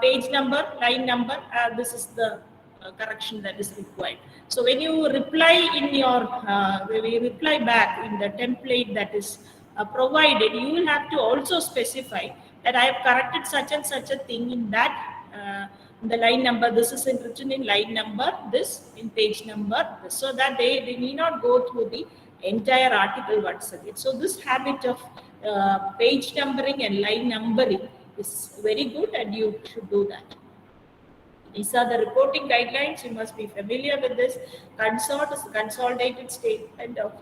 page number, line number, this is the correction that is required. So when you reply when you reply back in the template that is provided, you will have to also specify that I have corrected such and such a thing in that the line number. This is written in line number, this in page number, this, so that they need not go through the entire article once again. So this habit of page numbering and line numbering is very good, and you should do that. These are the reporting guidelines. You must be familiar with this. Consort is a consolidated statement of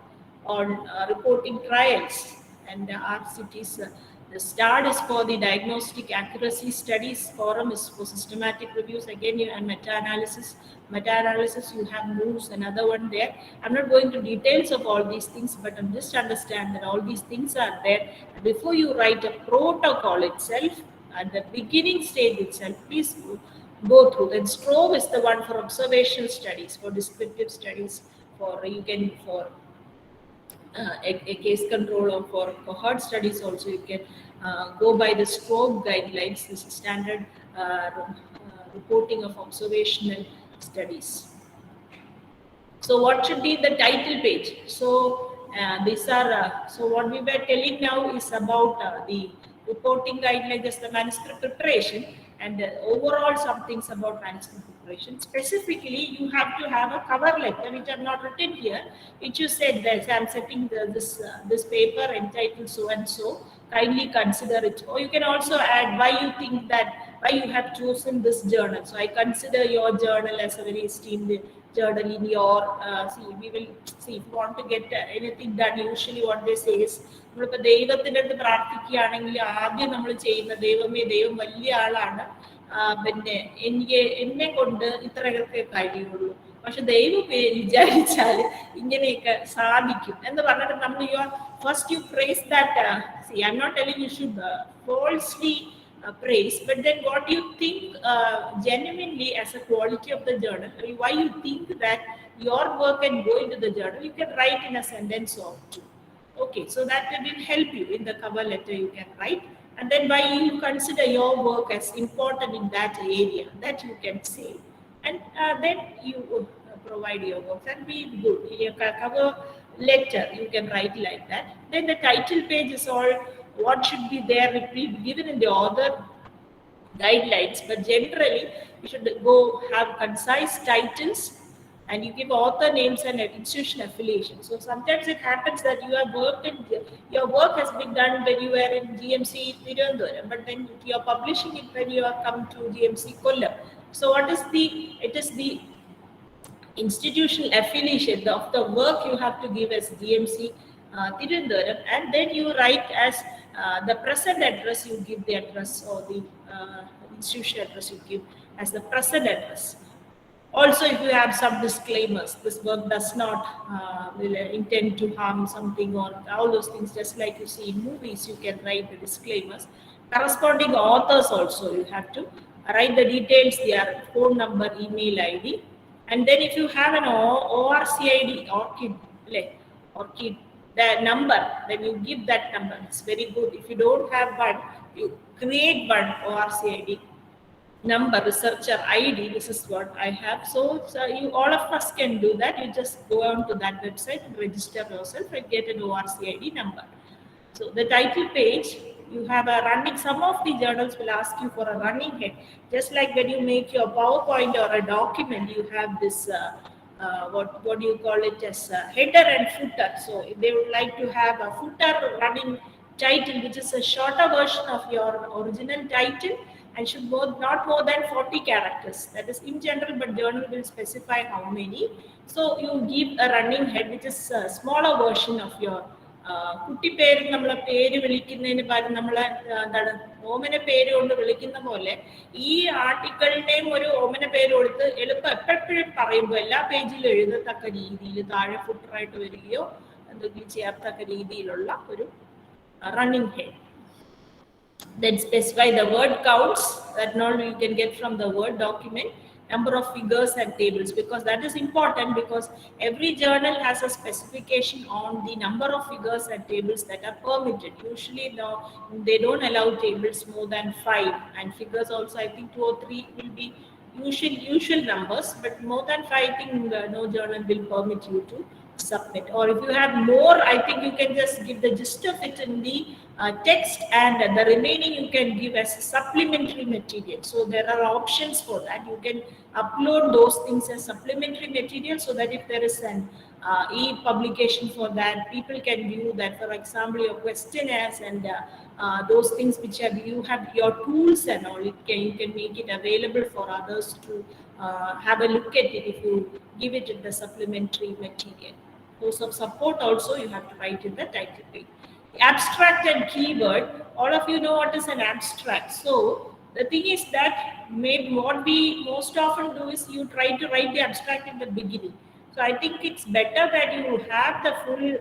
on reporting trials, and RCTs. The START is for the diagnostic accuracy studies. Forum is for systematic reviews. Again, you have meta-analysis. Meta-analysis, you have moves, another one there. I'm not going to details of all these things, but just understand that all these things are there. Before you write a protocol itself, at the beginning stage itself, please go through. Then STROVE is the one for observational studies, for descriptive studies, for you can for a case control, or for cohort studies also you can go by the STROVE guidelines. This is standard reporting of observational studies. So what should be the title page? So these are so what we were telling now is about the reporting guidelines, just the manuscript preparation, and overall some things about manuscript preparation. Specifically, you have to have a cover letter, which are not written here, which you said that I'm setting this paper entitled so and so. Kindly consider it. Or you can also add why you think that, why you have chosen this journal. So I consider your journal as a very esteemed journal in your see. We will see if you want to get anything done. Usually, what they say is, നമ്മളിപ്പോൾ ദൈവത്തിൻ്റെ അടുത്ത് പ്രാർത്ഥിക്കുകയാണെങ്കിൽ ആദ്യം നമ്മൾ ചെയ്യുന്ന ദൈവമേ, ദൈവം വലിയ ആളാണ്, പിന്നെ എന്നെ കൊണ്ട് ഇത്രയൊക്കെ കഴിയുള്ളൂ, പക്ഷെ ദൈവം വിചാരിച്ചാൽ ഇങ്ങനെയൊക്കെ സാധിക്കും എന്ന് പറഞ്ഞിട്ട് നമ്മൾ first U price that. See, I'm not telling you should falsely praise, but then what you think genuinely as a quality of the journal, why you think that your work can go into the journal, you can write in a sentence or two. Okay, so that will help you in the cover letter. You can write, and then why you consider your work as important in that area, that you can say, and then you provide your work and be good. In your cover letter, you can write like that. Then the title page is all what should be there. It will be given in the author guidelines, but generally you should go have concise titles, and you give author names and institution affiliation. So sometimes it happens that you have worked in, your work has been done when you were in GMC Tirunelveli, but then you are publishing it when you have come to GMC Kollam. So what is it is the institutional affiliation of the work you have to give as GMC Tirunelveli, and then you write as the present address, you give the address, or the institution address you give as the present address. Also, if you have some disclaimers, this work does not intend to harm something, or all those things, just like you see in movies, you can write the disclaimers. Corresponding authors also, you have to write the details, their phone number, email ID. And then if you have an ORCID, ORCID, the number, then you give that number. It's very good. If you don't have one, you create one ORCID number, researcher ID. This is what I have. So you, all of us can do that. You just go on to that website and register yourself and get an ORCID number. So the title page, you have a running, some of the journals will ask you for a running head. Just like when you make your PowerPoint or a document, you have this, what do you call it, as a header and footer. So they would like to have a footer running title, which is a shorter version of your original title, and should not more than 40 characters. That is in general, but journal will specify how many. So you give a running head, which is a smaller version of your കുട്ടി പേര്, നമ്മളെ പേര് വിളിക്കുന്നതിന് പകരം നമ്മളെ എന്താണ് ഓമന പേര് കൊണ്ട് വിളിക്കുന്ന പോലെ ഈ ആർട്ടിക്കിളിന്റെയും ഒരു ഓമന പേര് കൊടുത്ത് എളുപ്പം എപ്പോഴും പറയുമ്പോൾ എല്ലാ പേജിലും എഴുതത്തക്ക രീതിയിൽ താഴെ ഫുട്ടറായിട്ട് വരികയോ എന്തെങ്കിലും ചേർത്തക്ക രീതിയിലുള്ള ഒരു running head. Then specify the word counts that not you can get from the Word document, number of figures and tables, because that is important, because every journal has a specification on the number of figures and tables that are permitted. Usually now they don't allow tables more than 5, and figures also I think 2 or 3 will be usual numbers, but more than 5 I think no journal will permit you to submit. Or if you have more, I think you can just give the gist of it in the text, and the remaining you can give as supplementary material. So there are options for that. You can upload those things as supplementary material, so that if there is an e-publication for that. People can view that, for example, your questionnaires and those things which you have your tools and all. You can make it available for others to have a look at it if you give it in the supplementary material. Those of support also you have to write in the title page. Abstract and keyword, all of you know what is an abstract. So the thing is that maybe what we most often do is you try to write the abstract in the beginning. So I think it's better that you have the full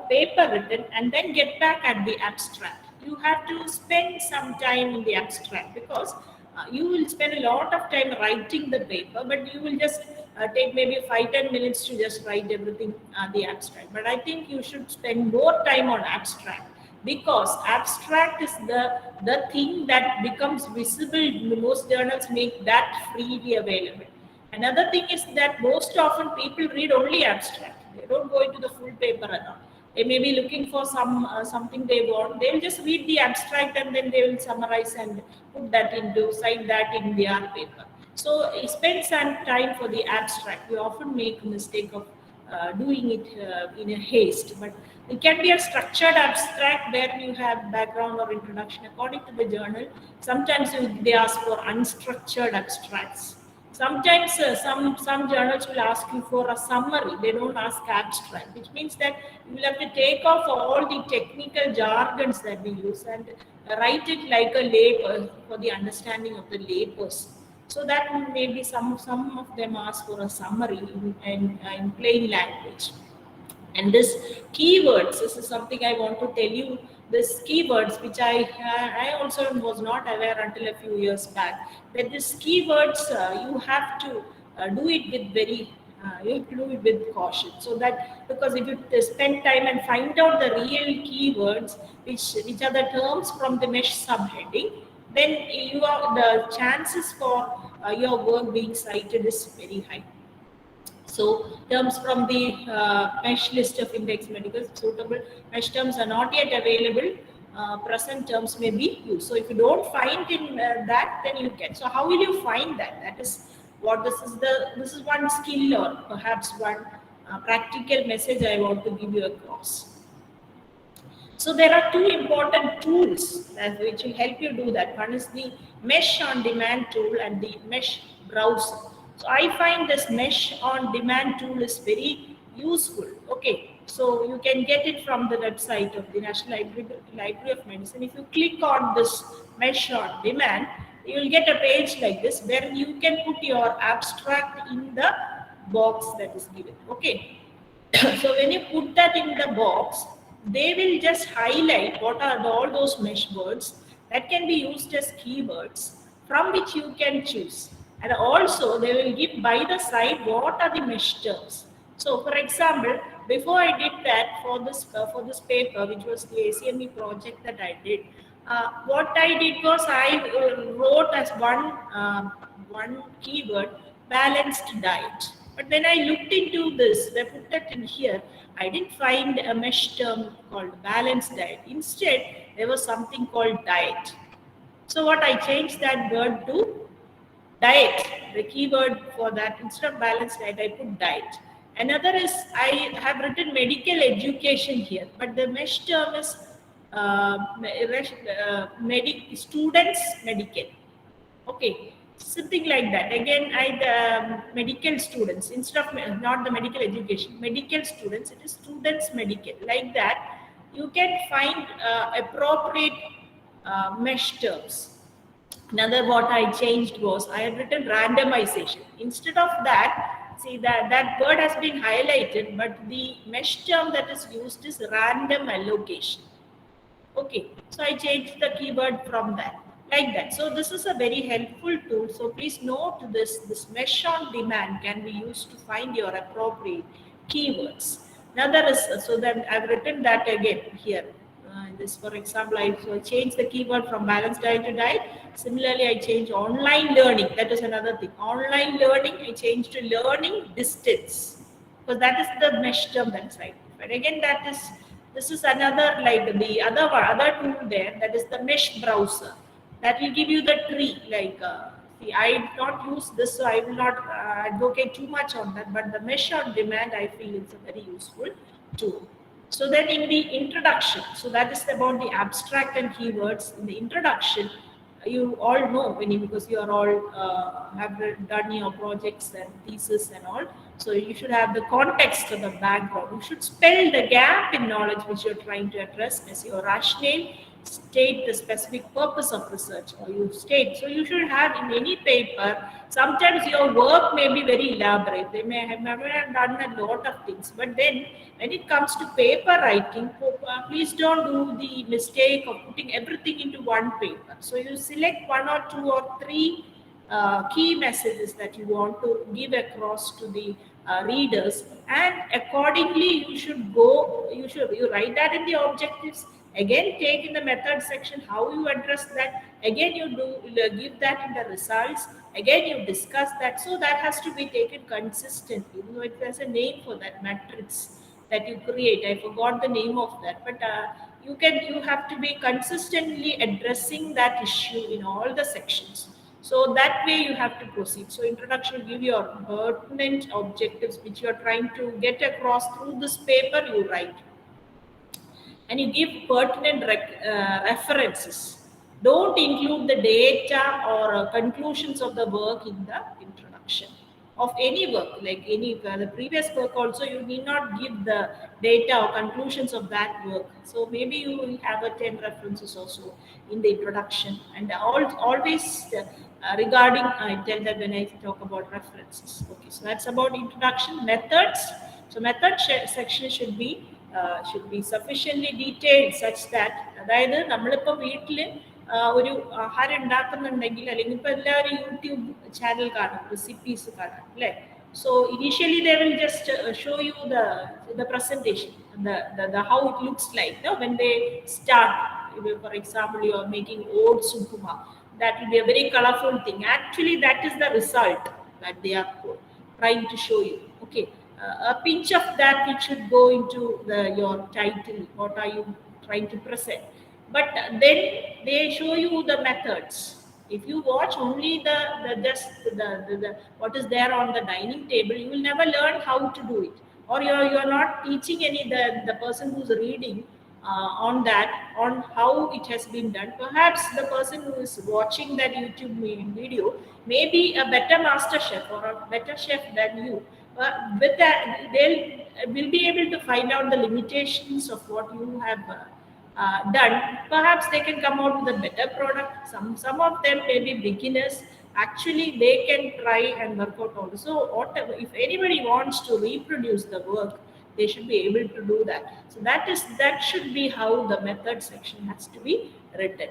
paper written and then get back at the abstract. You have to spend some time in the abstract because you will spend a lot of time writing the paper, but you will just take maybe 5-10 minutes to just write everything the abstract. But I think you should spend more time on abstract because abstract is the thing that becomes visible. Most journals make that freely available. Another thing is that most often people read only abstract. They don't go into the full paper at all. They may be looking for something they want. They'll just read the abstract and then they will summarize and put that into cite that in their paper. So spend some time for the abstract. We often make a mistake of doing it in a haste, but it can be a structured abstract where you have background or introduction according to the journal. Sometimes they ask for unstructured abstracts. Sometimes some journals will ask you for a summary. They don't ask abstract, which means that you will have to take off all the technical jargons that we use and write it like a lay for the understanding of the lay person. So that maybe some of them ask for a summary in plain language. And this keywords, this is something I want to tell you. This keywords, which I also was not aware until a few years back, that this keywords you have to do it with very you have to do it with caution. So that because if you spend time and find out the real keywords, which are the terms from the mesh subheading, then you are the chances for your work being cited is very high. So terms from the mesh list of index medical suitable mesh terms are not yet available. Present terms may be used. So if you don't find in that, then you can. So how will you find that? That is what this is one skill or perhaps one practical message I want to give you across. So there are two important tools which will help you do that. One is the mesh on demand tool and the mesh browser. So I find this mesh on demand tool is very useful. Okay, so you can get it from the website of the National Library of Medicine. If you click on this mesh on demand, you will get a page like this where you can put your abstract in the box that is given. Okay, so when you put that in the box, they will just highlight what are all those mesh words that can be used as keywords from which you can choose. And also they will give by the side what are the mesh terms. So for example, before I did that for this paper, which was the ACME project that I did, what I did was I wrote as one keyword, balanced diet. But when I looked into this, I put that in here, I didn't find a mesh term called balanced diet. Instead, there was something called diet. So what I changed that word to diet. The keyword for that, instead of balanced diet, I put diet. Another is I have written medical education here, but the mesh term is students medical. Okay, something like that. Again, the medical students instead of not the medical education, medical students. It is students medical. Like that, you can find appropriate mesh terms. Another what I changed was I had written randomization. Instead of that, see that word has been highlighted, but the mesh term that is used is random allocation. Okay, so I changed the keyword from that, like that. So this is a very helpful tool. So please note this mesh on demand can be used to find your appropriate keywords. Another is, so then I've written that again here. This, for example, I changed the keyword from balanced diet to diet. Similarly, I changed online learning. That is another thing. Online learning, I changed to learning distance, because that is the mesh term that's right. But again, this is another, like the other tool there, that is the mesh browser. That will give you the tree, like See, I did not use this, so I will not advocate too much on that. But the mesh on demand, I feel it's a very useful tool. So then in the introduction, so that is about the abstract and keywords. In the introduction, you all know when you, because you are all have done your projects and thesis and all. So you should have the context of the background. You should spell the gap in knowledge which you're trying to address as your rationale, state the specific purpose of research, or you state. So you should have in any paper, sometimes your work may be very elaborate, they may have never done a lot of things, but then when it comes to paper writing, please don't do the mistake of putting everything into one paper. So you select one or two or three key messages that you want to give across to the readers, and accordingly you write that in the objectives, again take in the method section how you address that, again you give that in the results, again you discuss that. So that has to be taken consistently. You know, it has a name for that matrix that you create. I forgot the name of that, but you have to be consistently addressing that issue in all the sections. So that way you have to proceed. So introduction will give your pertinent objectives which you are trying to get across through this paper you write, and you give pertinent references. Don't include the data or conclusions of the work in the introduction of any work, like any the previous work also. You need not give the data or conclusions of that work. So maybe you will have a 10 references also in the introduction, and always regarding, I tell that when I talk about references. Okay, so that's about introduction. Methods. So method section should be sufficiently detailed such that, അതായത് നമ്മളിപ്പോൾ വീട്ടിൽ ഒരു ആഹാരം ഉണ്ടാക്കുന്നുണ്ടെങ്കിൽ, അല്ലെങ്കിൽ ഇപ്പോൾ എല്ലാവരും YouTube channel കാണും, recipes കാണാം അല്ലേ. So initially they will just show you the presentation, the how it looks like, no? When they start, for example, you are making oats upma, that will be a very colorful thing. Actually that is the result that they are trying to show you. Okay, a pinch of that which should go into your title, what are you trying to present. But then they show you the methods. If you watch only the what is there on the dining table, you will never learn how to do it, or you're not teaching the person who's reading on that, on how it has been done. Perhaps the person who is watching that YouTube video may be a better master chef or a better chef than you. With that, they'll will be able to find out the limitations of what you have done. Perhaps they can come out with a better product. Some of them may be beginners. Actually they can try and work out also. Whatever, if anybody wants to reproduce the work, they should be able to do that. So that should be how the method section has to be written.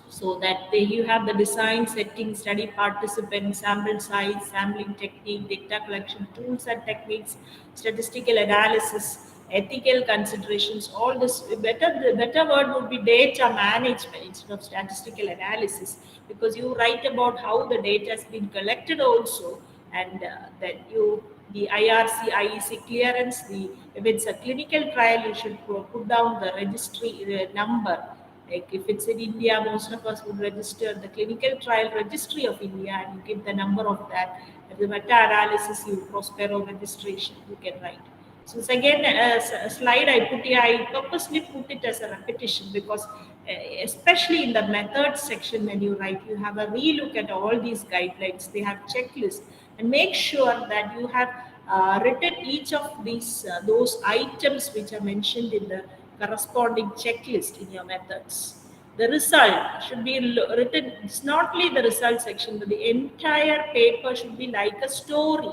So that you have the design, setting, study participants, sample size, sampling technique, data collection tools and techniques, statistical analysis, ethical considerations. All this, the better word would be data management instead of statistical analysis, because you write about how the data has been collected also, and then the IRC, IEC clearance. If it's a clinical trial, you should put down the registry number. Like if it's in India, most of us would register the clinical trial registry of India, and you give the number of that. If the meta-analysis, you Prospero registration, you can write. So it's again a slide I put here. I purposely put it as a repetition because especially in the methods section, when you write, you have a relook at all these guidelines. They have checklists, and make sure that you have written each of these those items which are mentioned in the corresponding checklist in your methods. The result should be written. It's not only the result section, but the entire paper should be like a story.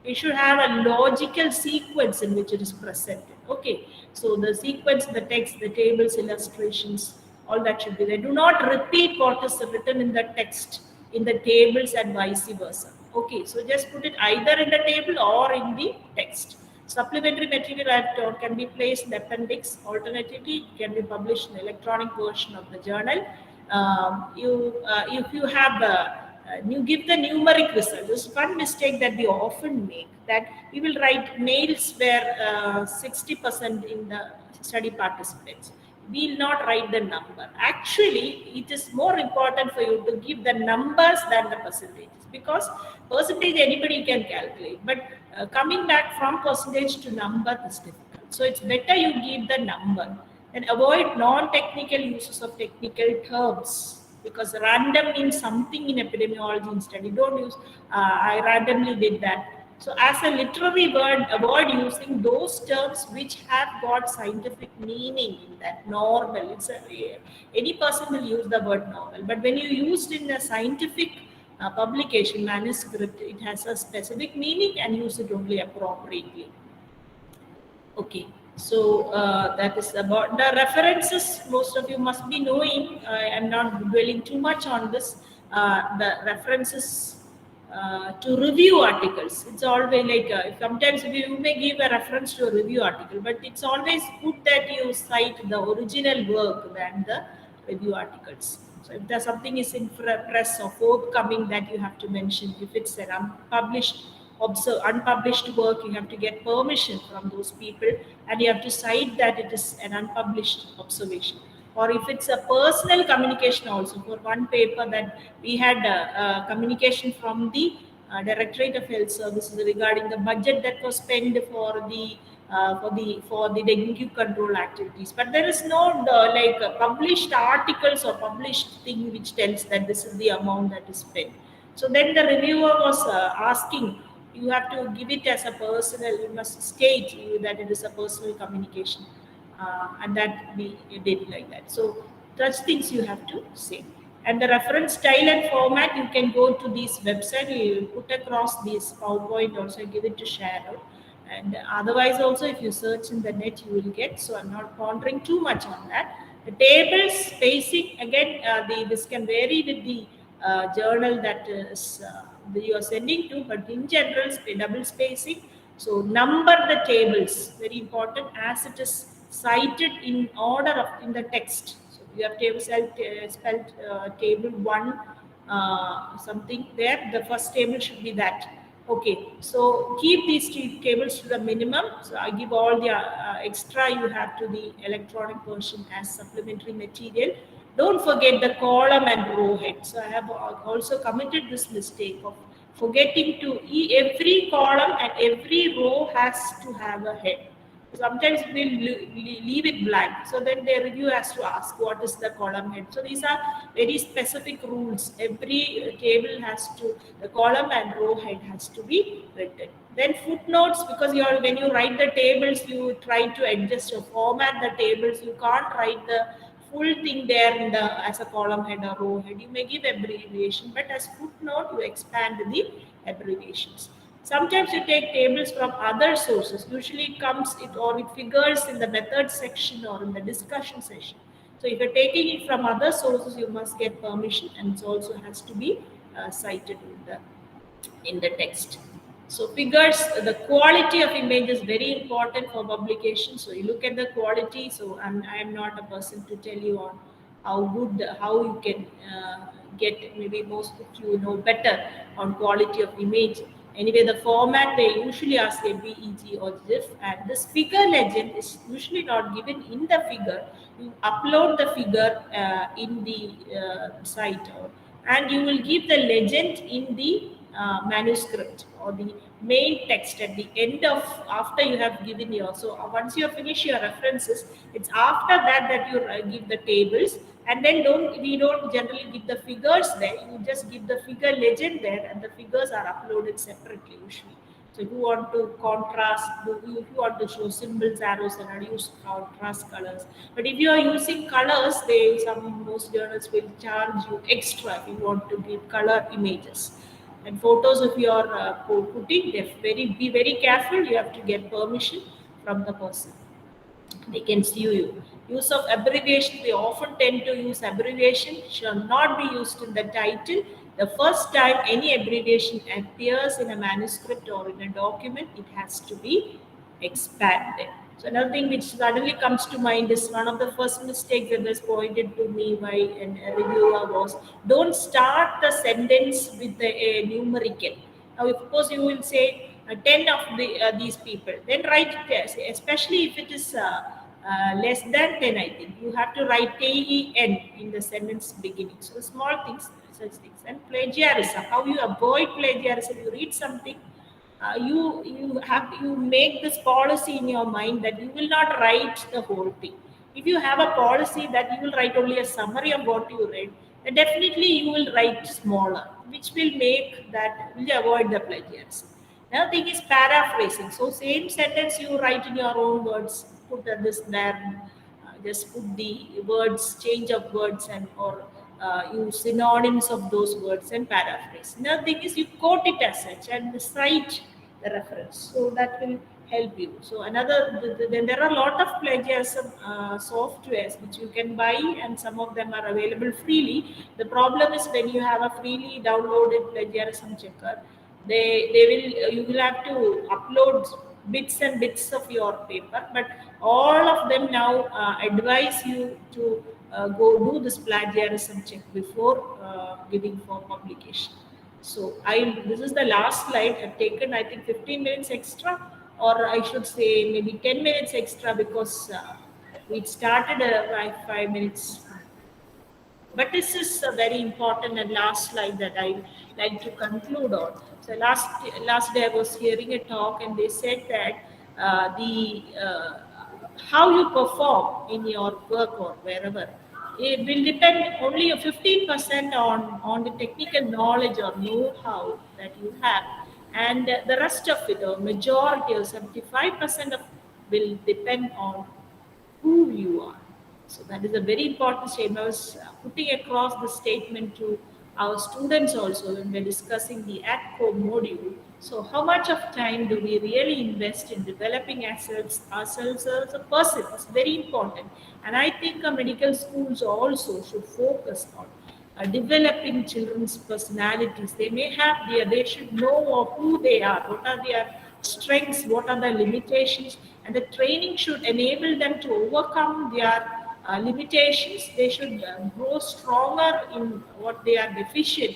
You should have a logical sequence in which it is presented. Okay, so the sequence, the text, the tables, illustrations, all that should be there. Do not repeat what is written in the text in the tables and vice versa. Okay, so just put it either in the table or in the text. Supplementary material I have taught can be placed in the appendix. Alternatively, it can be published in electronic version of the journal. If you have you give the numeric result. This is one mistake that we often make, that we will write males were 60% in the study participants, We'll not write the number. Actually, it is more important for you to give the numbers than the percentages, because percentage anybody can calculate, but coming back from percentage to number is difficult. So it's better you give the number and avoid non-technical uses of technical terms, because random means something in epidemiology in study. Don't use I randomly did that. So as a literary word, avoid using those terms which have got scientific meaning in that. Normal. Any person will use the word normal, but when you use it in a scientific publication, manuscript, it has a specific meaning and use it only appropriately. Okay, so that is about the references. Most of you must be knowing. I am not dwelling too much on this. The references to review articles. It's always like sometimes you may give a reference to a review article, but it's always good that you cite the original work than the review articles. So if there's something is in press or forthcoming, that you have to mention. If it's an unpublished work, you have to get permission from those people, and you have to cite that it is an unpublished observation. Or if it's a personal communication, also for one paper that we had communication from the Directorate of Health Services regarding the budget that was spent for the dengue control activities, but there is no published articles or published thing which tells that this is the amount that is spent. So then the reviewer was asking, you have to give it as a personal, you must state that it is a personal communication, and that we did like that. So such things you have to say. And the reference style and format, you can go to this website, you put across this PowerPoint, also give it to share out. And otherwise also, if you search in the net, you will get. So I'm not pondering too much on that. The tables spacing, again, this can vary with the journal that you are sending to, but in general, double spacing. So number the tables, very important, as it is cited in order of in the text. So you have spelled table 1 something there. The first table should be that. Okay, so keep these tables to the minimum. So I give all the extra you have to the electronic version as supplementary material. Don't forget the column and row head. So I have also committed this mistake of forgetting to every column and every row has to have a head. Sometimes we'll leave it blank. So then the review has to ask what is the column head. So these are very specific rules. Every table has to, the column and row head has to be written. Then footnotes, because when you write the tables, you try to adjust or format the tables. You can't write the full thing there as a column head or row head. You may give abbreviation, but as footnote, you expand the abbreviations. Sometimes you take tables from other sources. Usually it figures in the method section or in the discussion section. So if you're taking it from other sources, you must get permission, and it also has to be cited in the text. So figures, the quality of image is very important for publication. So you look at the quality. So I am not a person to tell you on how you can get, maybe most of you know better on quality of image. Anyway, the format, they usually ask ABEG or GIF, and this figure legend is usually not given in the figure. You upload the figure in the site, and you will give the legend in the manuscript or the main text at the end of, after you have given your, so once you have finished your references, it's after that you give the tables. And then we don't generally give the figures there. You just give the figure legend there, and the figures are uploaded separately usually. So if you want to contrast, if you want to show symbols, arrows, and use contrast colors. But if you are using colors, most journals will charge you extra if you want to give color images. And photos, if you are putting, be very careful. You have to get permission from the person. They can sue you. Use of abbreviation, we often tend to use abbreviation, shall not be used in the title. The first time any abbreviation appears in a manuscript or in a document, it has to be expanded. So another thing which suddenly comes to mind is one of the first mistakes that was pointed to me by a reviewer was, don't start the sentence with a numerical. Now, suppose you will say 10 of these people, then write it, especially if it is less than 10, I think. You have to write KEN in the sentence beginning. So small things, such things. And plagiarism, how you avoid plagiarism. You read something, you make this policy in your mind that you will not write the whole thing. If you have a policy that you will write only a summary of what you read, then definitely you will write smaller, which will make that will avoid the plagiarism. Another thing is paraphrasing. So same sentence you write in your own words, put this there, just put the words, change of words, and or use synonyms of those words and paraphrase. Another thing is you quote it as such and cite the reference. So that will help you. So then there are a lot of plagiarism softwares which you can buy, and some of them are available freely. The problem is when you have a freely downloaded plagiarism checker, they will you will have to upload bits and bits of your paper, but all of them now advise you to go do this plagiarism check before giving for publication. So this is the last slide. I've taken, I think, 15 minutes extra, or I should say maybe 10 minutes extra, because we started 5 minutes. But this is a very important and last slide that I like to conclude on. So last day I was hearing a talk, and they said that the how you perform in your work or wherever, it will depend only a 15% on the technical knowledge or know-how that you have, and the rest of it, or majority, or 75% of, will depend on who you are. So that is a very important statement. I was putting across the statement to our students also when we're discussing the ACCO module. So how much of time do we really invest in developing ourselves as a person? It's very important. And I think medical schools also should focus on developing children's personalities. They should know of who they are, what are their strengths, what are their limitations, and the training should enable them to overcome their limitations. They should grow stronger in what they are deficient.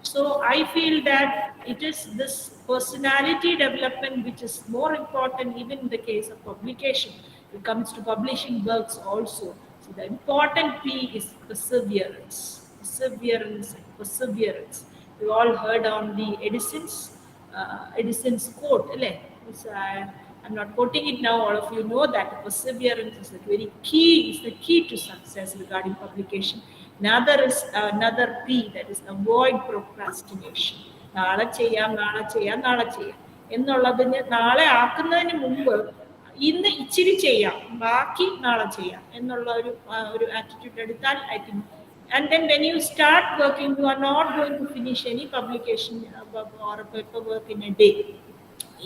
So I feel that it is this personality development which is more important, even in the case of publication. It comes to publishing works also. So the important P is perseverance. Perseverance, perseverance. We all heard on the Edison's quote. I'm not quoting it now. All of you know that perseverance is the very key. Is the key to success regarding publication. Another P, that is avoid procrastination. നാളെ ചെയ്യാം നാളെ ചെയ്യാം നാളെ ചെയ്യാം എന്നുള്ളതിന് നാളെ ആക്കുന്നതിന് മുമ്പ് ഇന്ന് ഇച്ചിരി ചെയ്യാം, ബാക്കി നാളെ ചെയ്യാം എന്നുള്ള ഒരു ആറ്റിറ്റ്യൂഡ് എടുത്താൽ, I think. And then when you start working, you are not going to finish any publication or a paperwork in a day,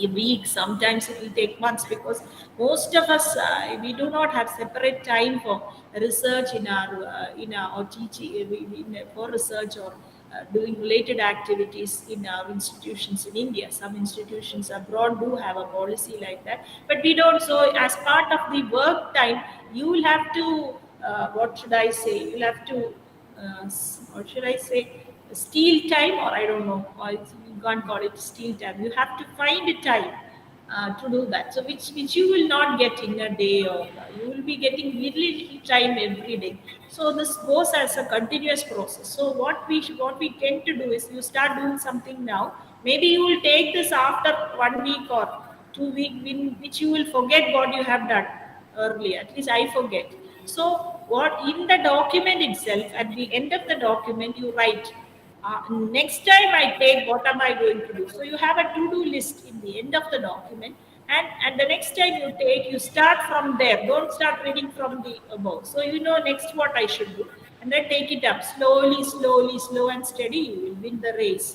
a week. Sometimes it will take months, because most of us we do not have separate time for research in our or teaching for research or doing related activities in our institutions in India. Some institutions abroad do have a policy like that, but we don't. So as part of the work time, you will have to what should I say? You'll have to what should I say? Steal time, or I don't know. Or you can't call it steal time. You have to find a time to do that. So which you will not get in a day, or you will be getting little time every day. So this goes as a continuous process. So what we tend to do is, you start doing something now. Maybe you will take this after 1 week or 2 weeks, which you will forget what you have done earlier. At least I forget. So what in the document itself, at the end of the document, you write, next time I take, what am I going to do? So you have a to-do list in the end of the document, and the next time you take, you start from there. Don't start reading from the above. So you know next what I should do, and then take it up slowly, slow and steady. You will win the race.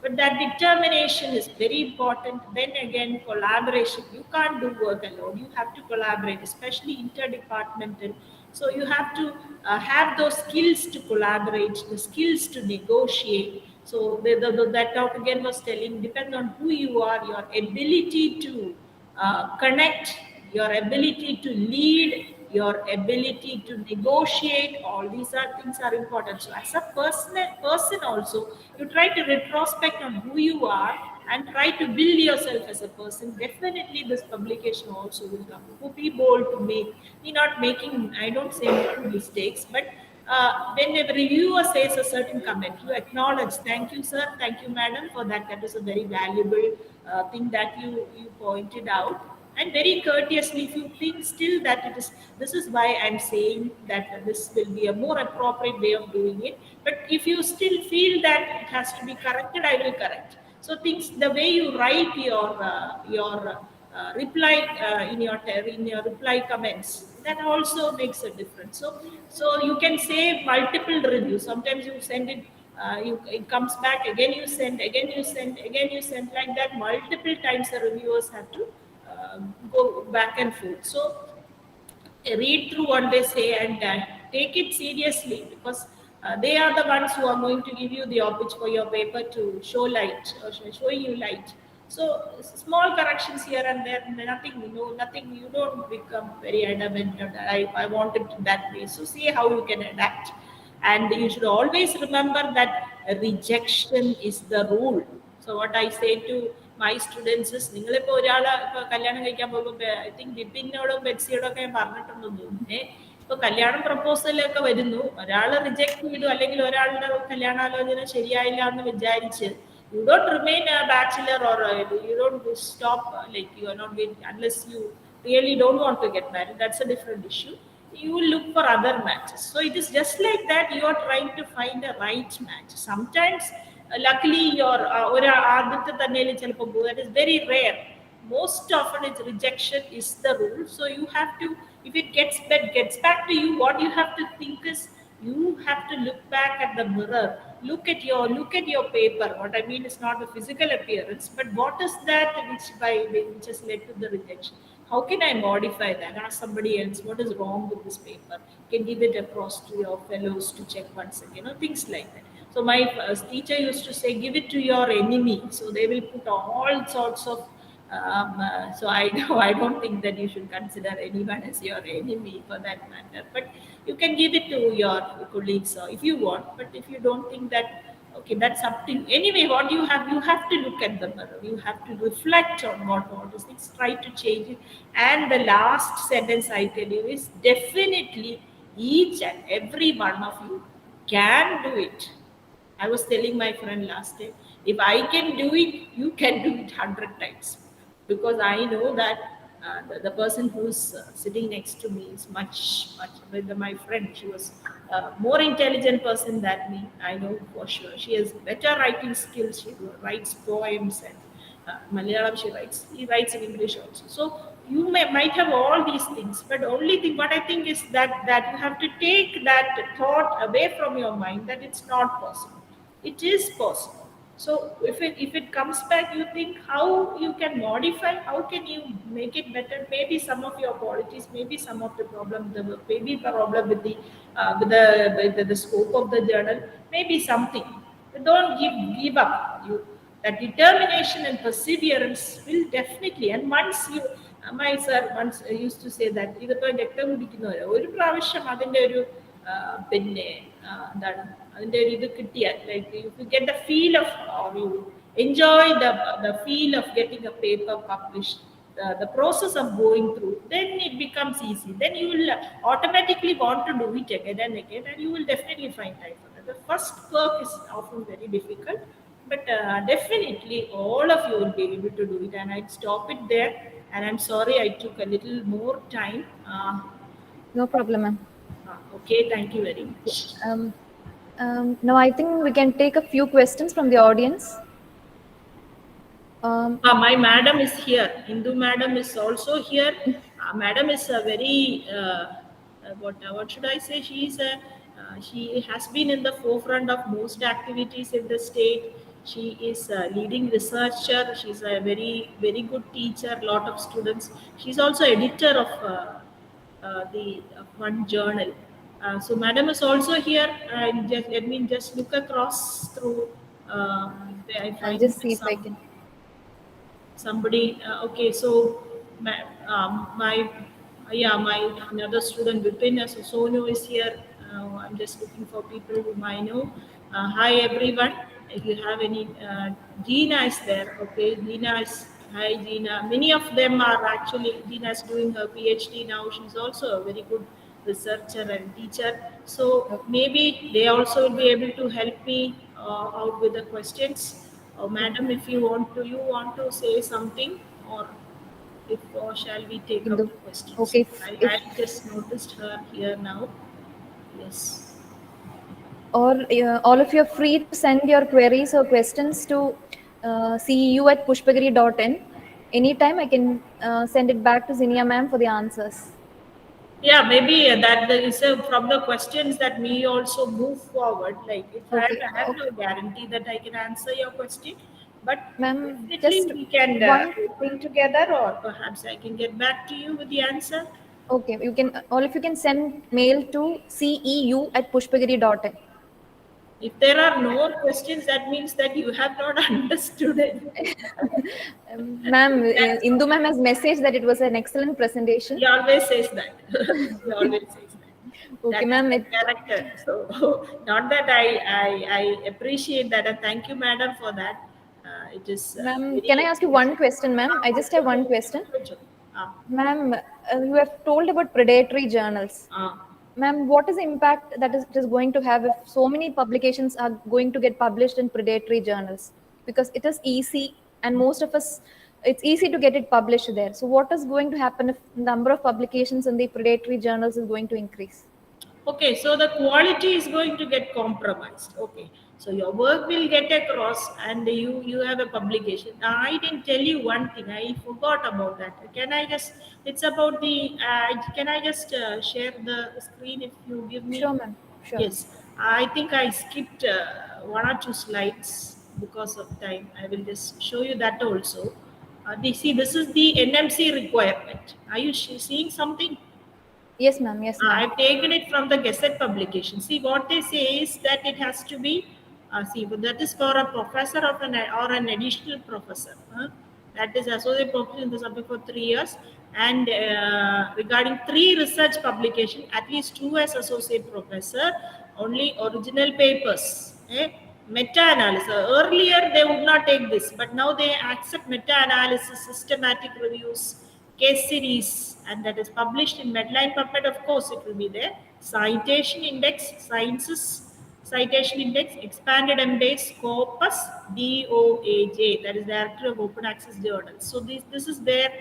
But that determination is very important. Then again, collaboration. You can't do work alone. You have to collaborate, especially interdepartmental. So you have to have those skills to collaborate, the skills to negotiate. So that talk again was telling, depend on who you are, your ability to connect, your ability to lead, your ability to negotiate. All these things are important. So as a person also, you try to retrospect on who you are and try to build yourself as a person, definitely this publication also will come. Be bold to make, be not making, I don't say making mistakes, but when a reviewer says a certain comment, you acknowledge, thank you, sir, thank you, madam, for that. That is a very valuable thing that you pointed out. And very courteously, if you think still that it is, this is why I'm saying that this will be a more appropriate way of doing it. But if you still feel that it has to be corrected, I will correct. So things, the way you write your reply in your reply comments, that also makes a difference. So you can say multiple reviews. Sometimes you send it, it comes back again. You send again. You send again. You send like that multiple times. The reviewers have to go back and forth. So read through what they say and take it seriously, because they are the ones who are going to give you the opportunity for your paper to show light, or showing you light. So small corrections here and there, nothing, nothing. You don't become very adamant. I want it that way. So see how you can adapt, and you should always remember that rejection is the rule. So what I say to my students is, നിങ്ങളിപ്പോ ഒരാളെ ഇപ്പൊ കല്യാണം കഴിക്കാൻ പോകുമ്പോ I think ബിപിനോടും ബെറ്റ്സിയോടും ഒക്കെ ഞാൻ പറഞ്ഞിട്ടുണ്ടെന്ന് തോന്നുന്നു. ഇപ്പൊ കല്യാണം പ്രപ്പോസലൊക്കെ വരുന്നു, ഒരാള് റിജക്ട് ചെയ്തു, അല്ലെങ്കിൽ ഒരാളുടെ കല്യാണാലോചന ശരിയായില്ല എന്ന് വിചാരിച്ച്, you don't remain a bachelor, or you don't stop, like you are not going, unless you really don't want to get married. That's a different issue. You will look for other matches. So it is just like that. You are trying to find a right match. Sometimes luckily your ഒരു ആദ്യത്തെ തന്നെ ചിലപ്പോൾ, that is very rare. Most often it's rejection is the rule. So you have to, if it gets back to you, what you have to think is, you have to look back at the mirror, look at your paper. What I mean is not the physical appearance, but what is that which has led to the rejection. How can I modify that? Ask somebody else, what is wrong with this paper? Can give it across to your fellows to check once again, things like that. So my teacher used to say, give it to your enemy. So they will put all sorts of so I don't think that you should consider anyone as your enemy for that matter. But you can give it to your colleagues, or if you want. But if you don't think that, okay, that's up to you. Anyway, what you have to look at the mirror. You have to reflect on what is things. Try to change it. And the last sentence I tell you is, definitely each and every one of you can do it. I was telling my friend last time, if I can do it, you can do it 100 times. Because I know that the person who's sitting next to me is much, with my friend. She was a more intelligent person than me. I know for sure. She has better writing skills. She writes poems, and Malayalam he writes in English also. So you might have all these things, but only thing what I think is that you have to take that thought away from your mind, that it's not possible. It is possible. So if it comes back, you think how you can modify, how can you make it better. Maybe some of your qualities, maybe some of the problem, maybe problem with the scope of the journal, maybe something. But don't give up. That determination and perseverance will definitely, and once you, my sir once used to say that, ഇതിപ്പോ രക്തം കുടിക്കുന്നവര് ഒരു പ്രാവശ്യം അതിന്റെ ഒരു പിന്നെ എന്താണ് അതിന്റെ ഒരു ഇത് കിട്ടിയാൽ, like you get the feel of, you enjoy the feel of getting a paper published, the process of going through, then it becomes easy. Then you will automatically want to do it again and again, and you will definitely find time for that. The first work is often very difficult, but definitely all of you will be able to do it. And I'd stop it there, and I'm sorry I took a little more time. No problem, ma'am. Okay, thank you very much. Now I think we can take a few questions from the audience. My madam is here. Hindu madam is also here. Madam is a very what should I say? She has been in the forefront of most activities in the state. She is a leading researcher. She's a very, very good teacher. Lot of students. She's also editor of the one journal. So madam is also here. Let me just look across through. I'll just see if I can. Somebody. Okay, so my another student Vipin, so Sonu is here. I'm just looking for people whom I know. Hi everyone. If you have any, Gina is there. Okay, Gina is. Hi Gina. Many of them are actually. Gina is doing her PhD now. She's also a very good researcher and teacher. So Okay. maybe they also will be able to help me out with the questions. Okay. Madam, if you want to say something, or if or shall we take In up the the questions? okay, I if just noticed her here now. Yes. or all of you are free to send your queries or questions to ceu at pushpagiri.in. Anytime I can send it back to Zinia ma'am for the answers. Yeah, maybe that there is from the questions that me also move forward. Like if Okay, I have okay. no guarantee that I can answer your question, but Ma'am, definitely just we can one. think together, or perhaps I can get back to you with the answer. Okay, you can all of you can send mail to ceu at pushpagiri.in. If there are no questions, that means that you have not understood anything. Ma'am, That's Indu ma'am has messaged that it was an excellent presentation. He always says that. He always says that. Okay, That is ma'am. her character. So, not that I appreciate that, and thank you, madam, for that. It is Ma'am, can I very. ask you one question, ma'am? I just have one question. Ah, Ma'am, you have told about predatory journals. ah. Ma'am, what is the impact that it is going to have if so many publications are going to get published in predatory journals? Because it is easy, and most of us, it's easy to get it published there. So, what is going to happen if number of publications in the predatory journals is going to increase? Okay, so the quality is going to get compromised. Okay, so your work will get across, and you have a publication. Now, I didn't tell you one thing. I forgot about that. Can I just? It's about the. Can I just share the screen if you give me? Sure, ma'am. Sure. Yes, I think I skipped one or two slides because of time. I will just show you that also. See, this is the NMC requirement. Are you seeing something? Yes, ma'am. Yes, ma'am. I've taken it from the Gazette publication. See, what they say is that it has to be, but that is for a professor of or an additional professor. That is associate professor in the subject for 3 years. And regarding 3 research publication, at least 2 as associate professor, only original papers. Meta-analysis. Earlier they would not take this, but now they accept meta-analysis, systematic reviews, case series, and that is published in Medline PubMed. Of course, it will be there. Citation index, sciences, citation index, expanded embase, corpus, DOAJ, that is Director of Open Access Journals. So this is where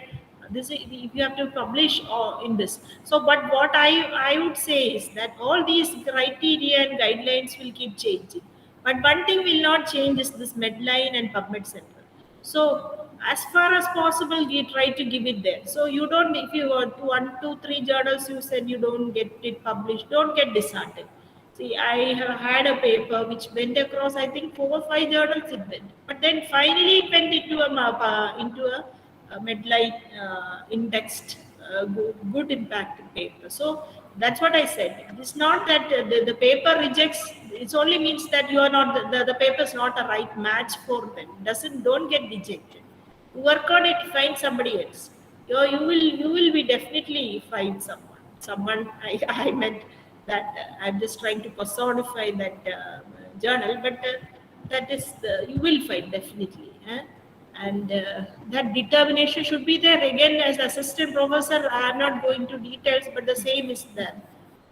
this is, if you have to publish in this. So, but what I would say is that all these criteria and guidelines will keep changing. But one thing will not change is this Medline and PubMed Central. So as far as possible, we try to give it there. So you don't, if you want to 1, 2, 3 journals, you said you don't get it published, don't get disheartened. See, I have had a paper which went across, I think 4 or 5 journals it went, but then finally it went into a Medline indexed good impact paper. So that's what I said. It's not that the paper rejects. It only means that you are not the paper is not a right match for them. Doesn't don't get rejected. Work on it. Find somebody else. You will be definitely find someone. Someone I meant that I'm just trying to personify that journal, but that is you will find definitely. And that determination should be there. Again, as assistant professor, I am not going to details, but the same is there.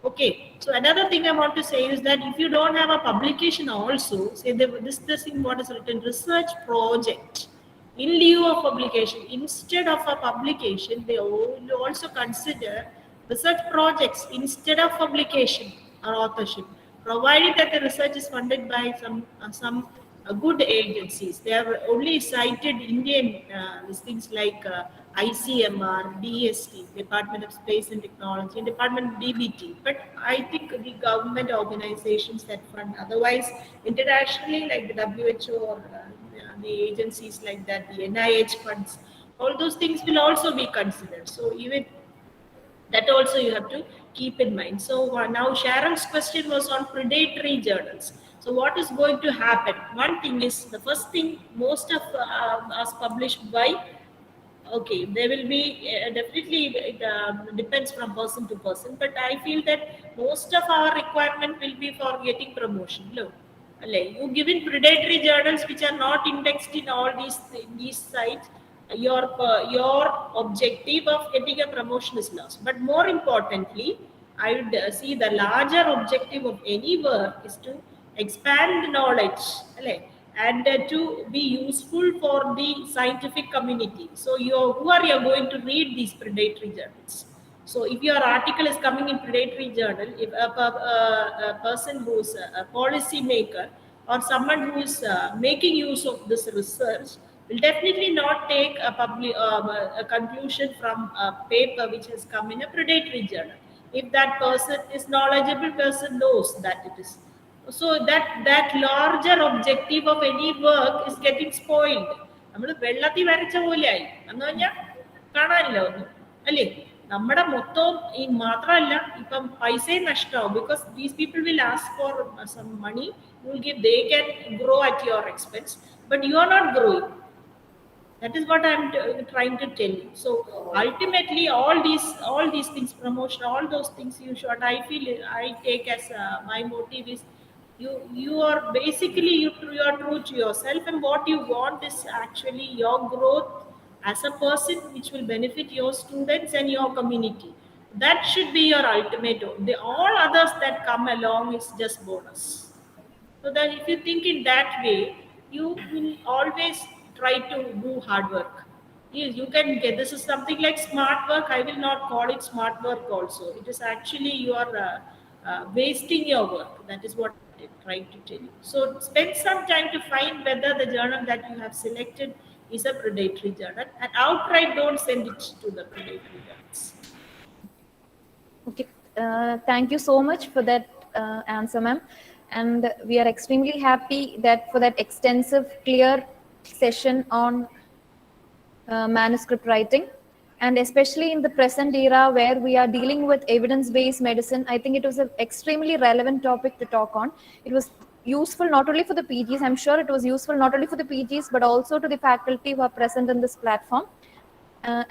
Okay, so another thing I want to say is that if you don't have a publication also, say this thing what is written, research project in lieu of publication, instead of a publication they will also consider research projects instead of publication or authorship, provided that the research is funded by some good agencies. They have only cited Indian these things like ICMR, DST, Department of Space and Technology, and Department of DBT. But I think the government organizations that fund, otherwise internationally like the WHO or the agencies like that, the NIH funds, all those things will also be considered. So even that also you have to keep in mind. So now Sharon's question was on predatory journals. So what is going to happen? One thing is, the first thing, most of us published by, okay, there will be definitely it depends from person to person, but I feel that most of our requirement will be for getting promotion. Look, you give in predatory journals which are not indexed in all these sites. Your objective of getting a promotion is lost. But more importantly, I would see the larger objective of any work is to expand knowledge, and to be useful for the scientific community. So who are you going to read these predatory journals? So if your article is coming in predatory journal, if a person who's a policy maker or someone who is making use of this research will definitely not take a conclusion from a paper which has come in a predatory journal. If that person is knowledgeable, person knows that it is. So that larger objective of any work is getting spoiled. നമ്മൾ വെള്ളത്തിൽ വരച്ച പോലെയായി എന്ന് പറഞ്ഞാൽ കാണാനില്ല ഒന്നും അല്ലേ. നമ്മുടെ മൊത്തവും ഈ മാത്രമല്ല ഇപ്പം പൈസയും നഷ്ടമാവും. Because these people will ask for some money, you will give, they can grow at your expense, but you are not growing. That is what I'm trying to tell you. So ultimately all these things, promotion, all those things, you should, I feel, I take as my motive is you are basically you are true to yourself, and what you want is actually your growth as a person which will benefit your students and your community. That should be your ultimate goal. All others that come along is just bonus. So that if you think in that way, you will always try to do hard work. You can get, this is something like smart work. I will not call it smart work also. It is actually you are wasting your work. That is what I'm trying to tell you. So spend some time to find whether the journal that you have selected is a predatory journal, and outright don't send it to the predatory journals. Okay, thank you so much for that answer, ma'am. And we are extremely happy that for that extensive, clear session on manuscript writing, and especially in the present era where we are dealing with evidence-based medicine, I think it was an extremely relevant topic to talk on. It was useful not only for the PGs, I'm sure it was useful not only for the PGs, but also to the faculty who are present in this platform.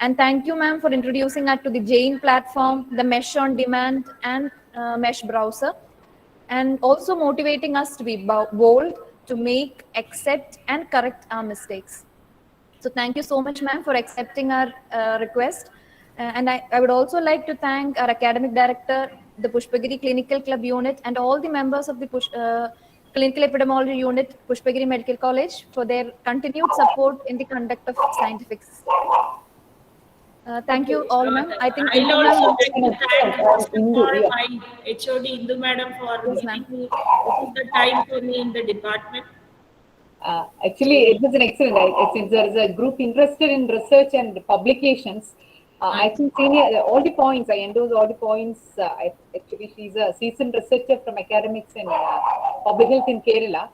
And thank you, ma'am, for introducing us to the Jane platform, the Mesh on Demand, and Mesh browser, and also motivating us to be bold, to make, accept, and correct our mistakes. So thank you so much, ma'am, for accepting our request. And I would also like to thank our academic director, the Pushpagiri Clinical Club Unit, and all the members of the Clinical Epidemiology Unit, Pushpagiri Medical College, for their continued support in the conduct of scientific. Thank you all, ma'am. I think I'll also thank my HOD Indu madam for giving me the time for me in the department. Actually, it was an excellent. Since there is a group interested in research and publications, I think senior all the points. I endorse all the points. Actually, she's a seasoned researcher from academics in public health in Kerala.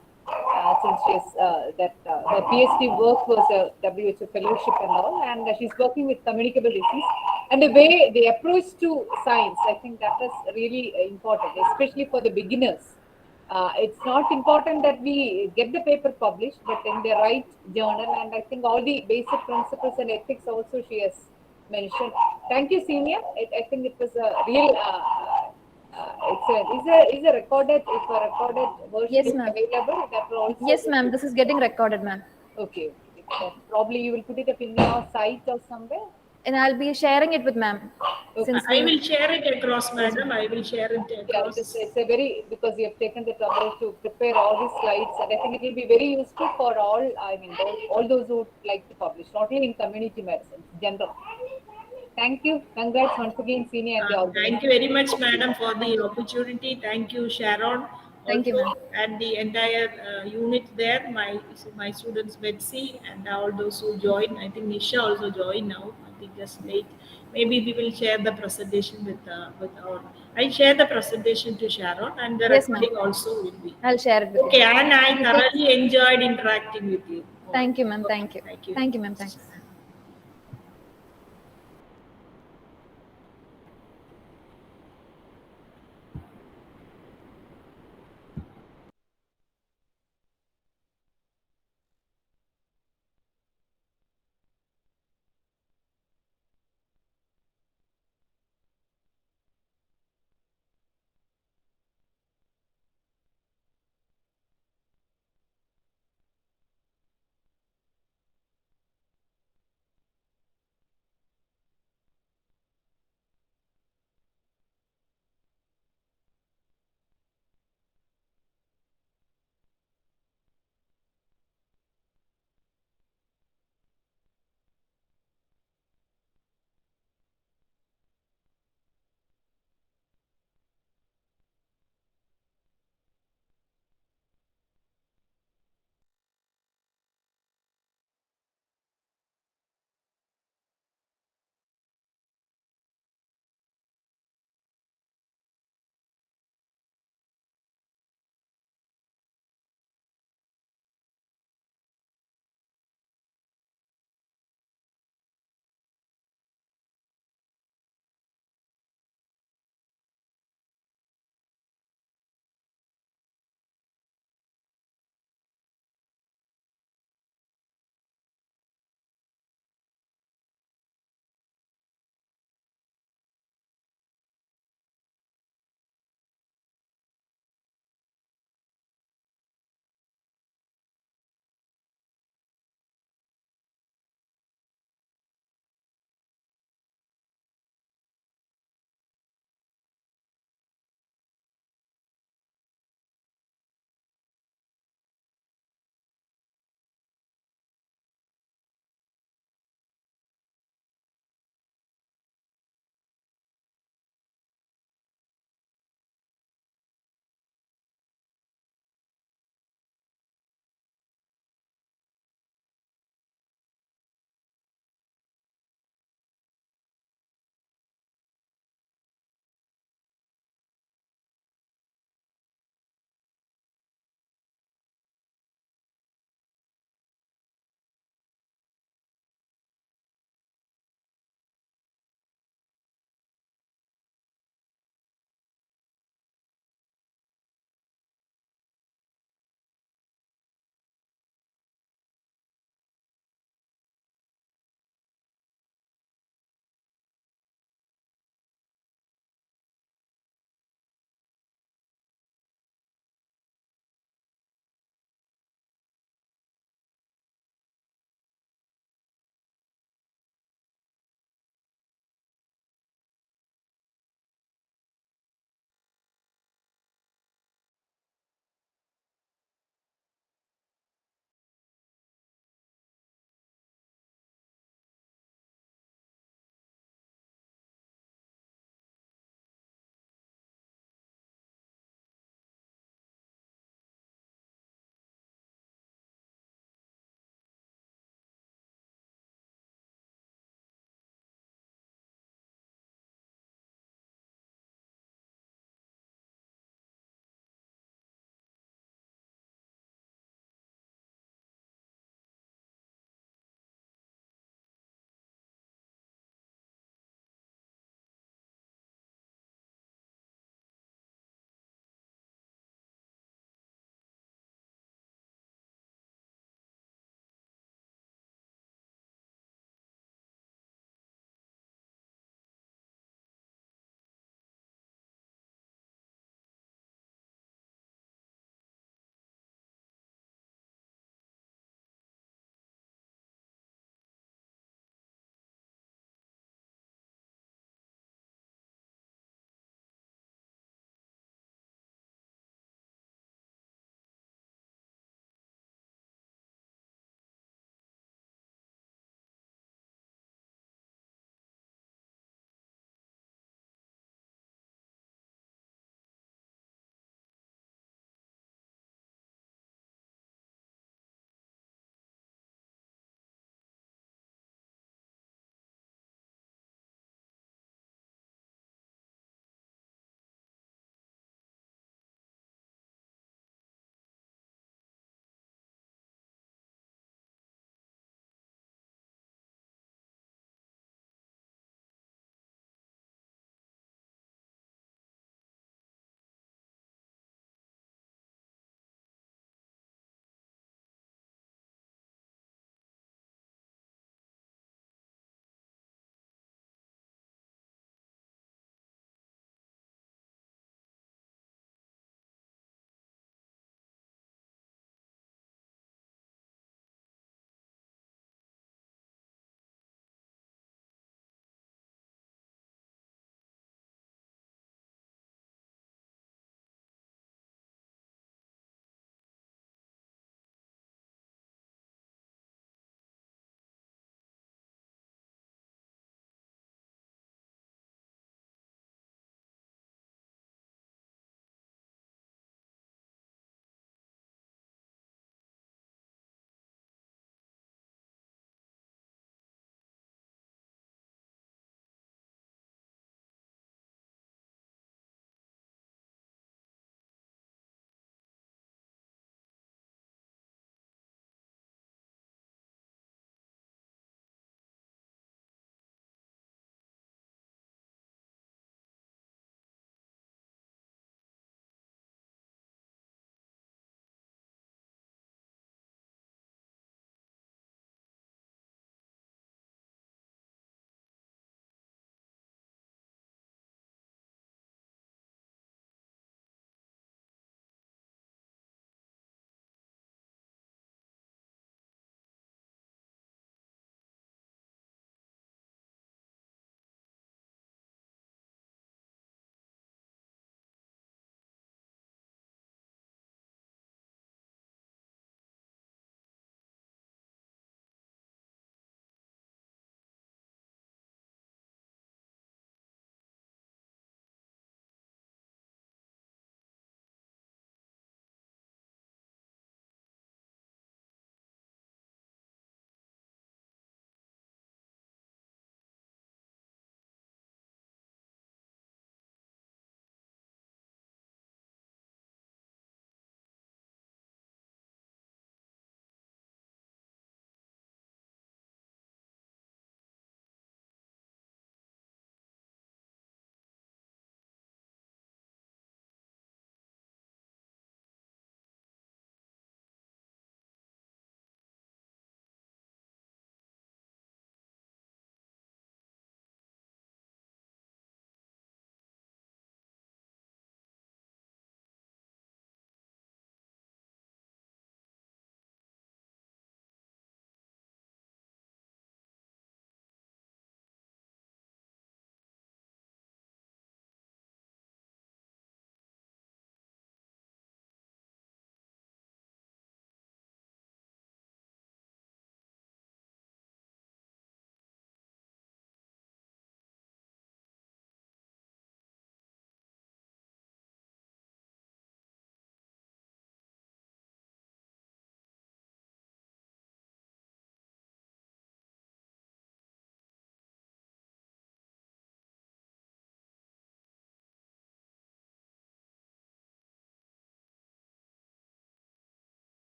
Since she's her PhD work was a WHO fellowship and all, and she's working with communicable disease. And the way they approach to science, I think that is really important, especially for the beginners. It's not important that we get the paper published, but in the right journal. And I think all the basic principles and ethics also she has mentioned. Thank you, senior. I think it was a real. Is a recorded version, yes, ma'am, available? That will also, yes, ma'am. This is getting recorded, ma'am. Okay. Probably you will put it up in your site or somewhere. And I'll be sharing it with ma'am. Okay. I will share it across, madam. I will share it across. Yeah, it's a very, because you have taken the trouble to prepare all these slides, and I think it will be very useful for all. I mean, all those who would like to publish, not only in community medicine, general. Thank you. Congrats once again, senior. And thank you very much, madam, for the opportunity. Thank you, Sharon. Thank you, ma'am. And the entire unit there, my students Betsy and all those who join. I think Nisha also joined now. I think just late. Maybe we will share the presentation with our. I share the presentation to Sharon, and the recording also will be. I'll share it with you. Okay, and I thoroughly enjoyed interacting with you. Thank you, ma'am. Thank you. Thank you. Thank you, ma'am. Thanks.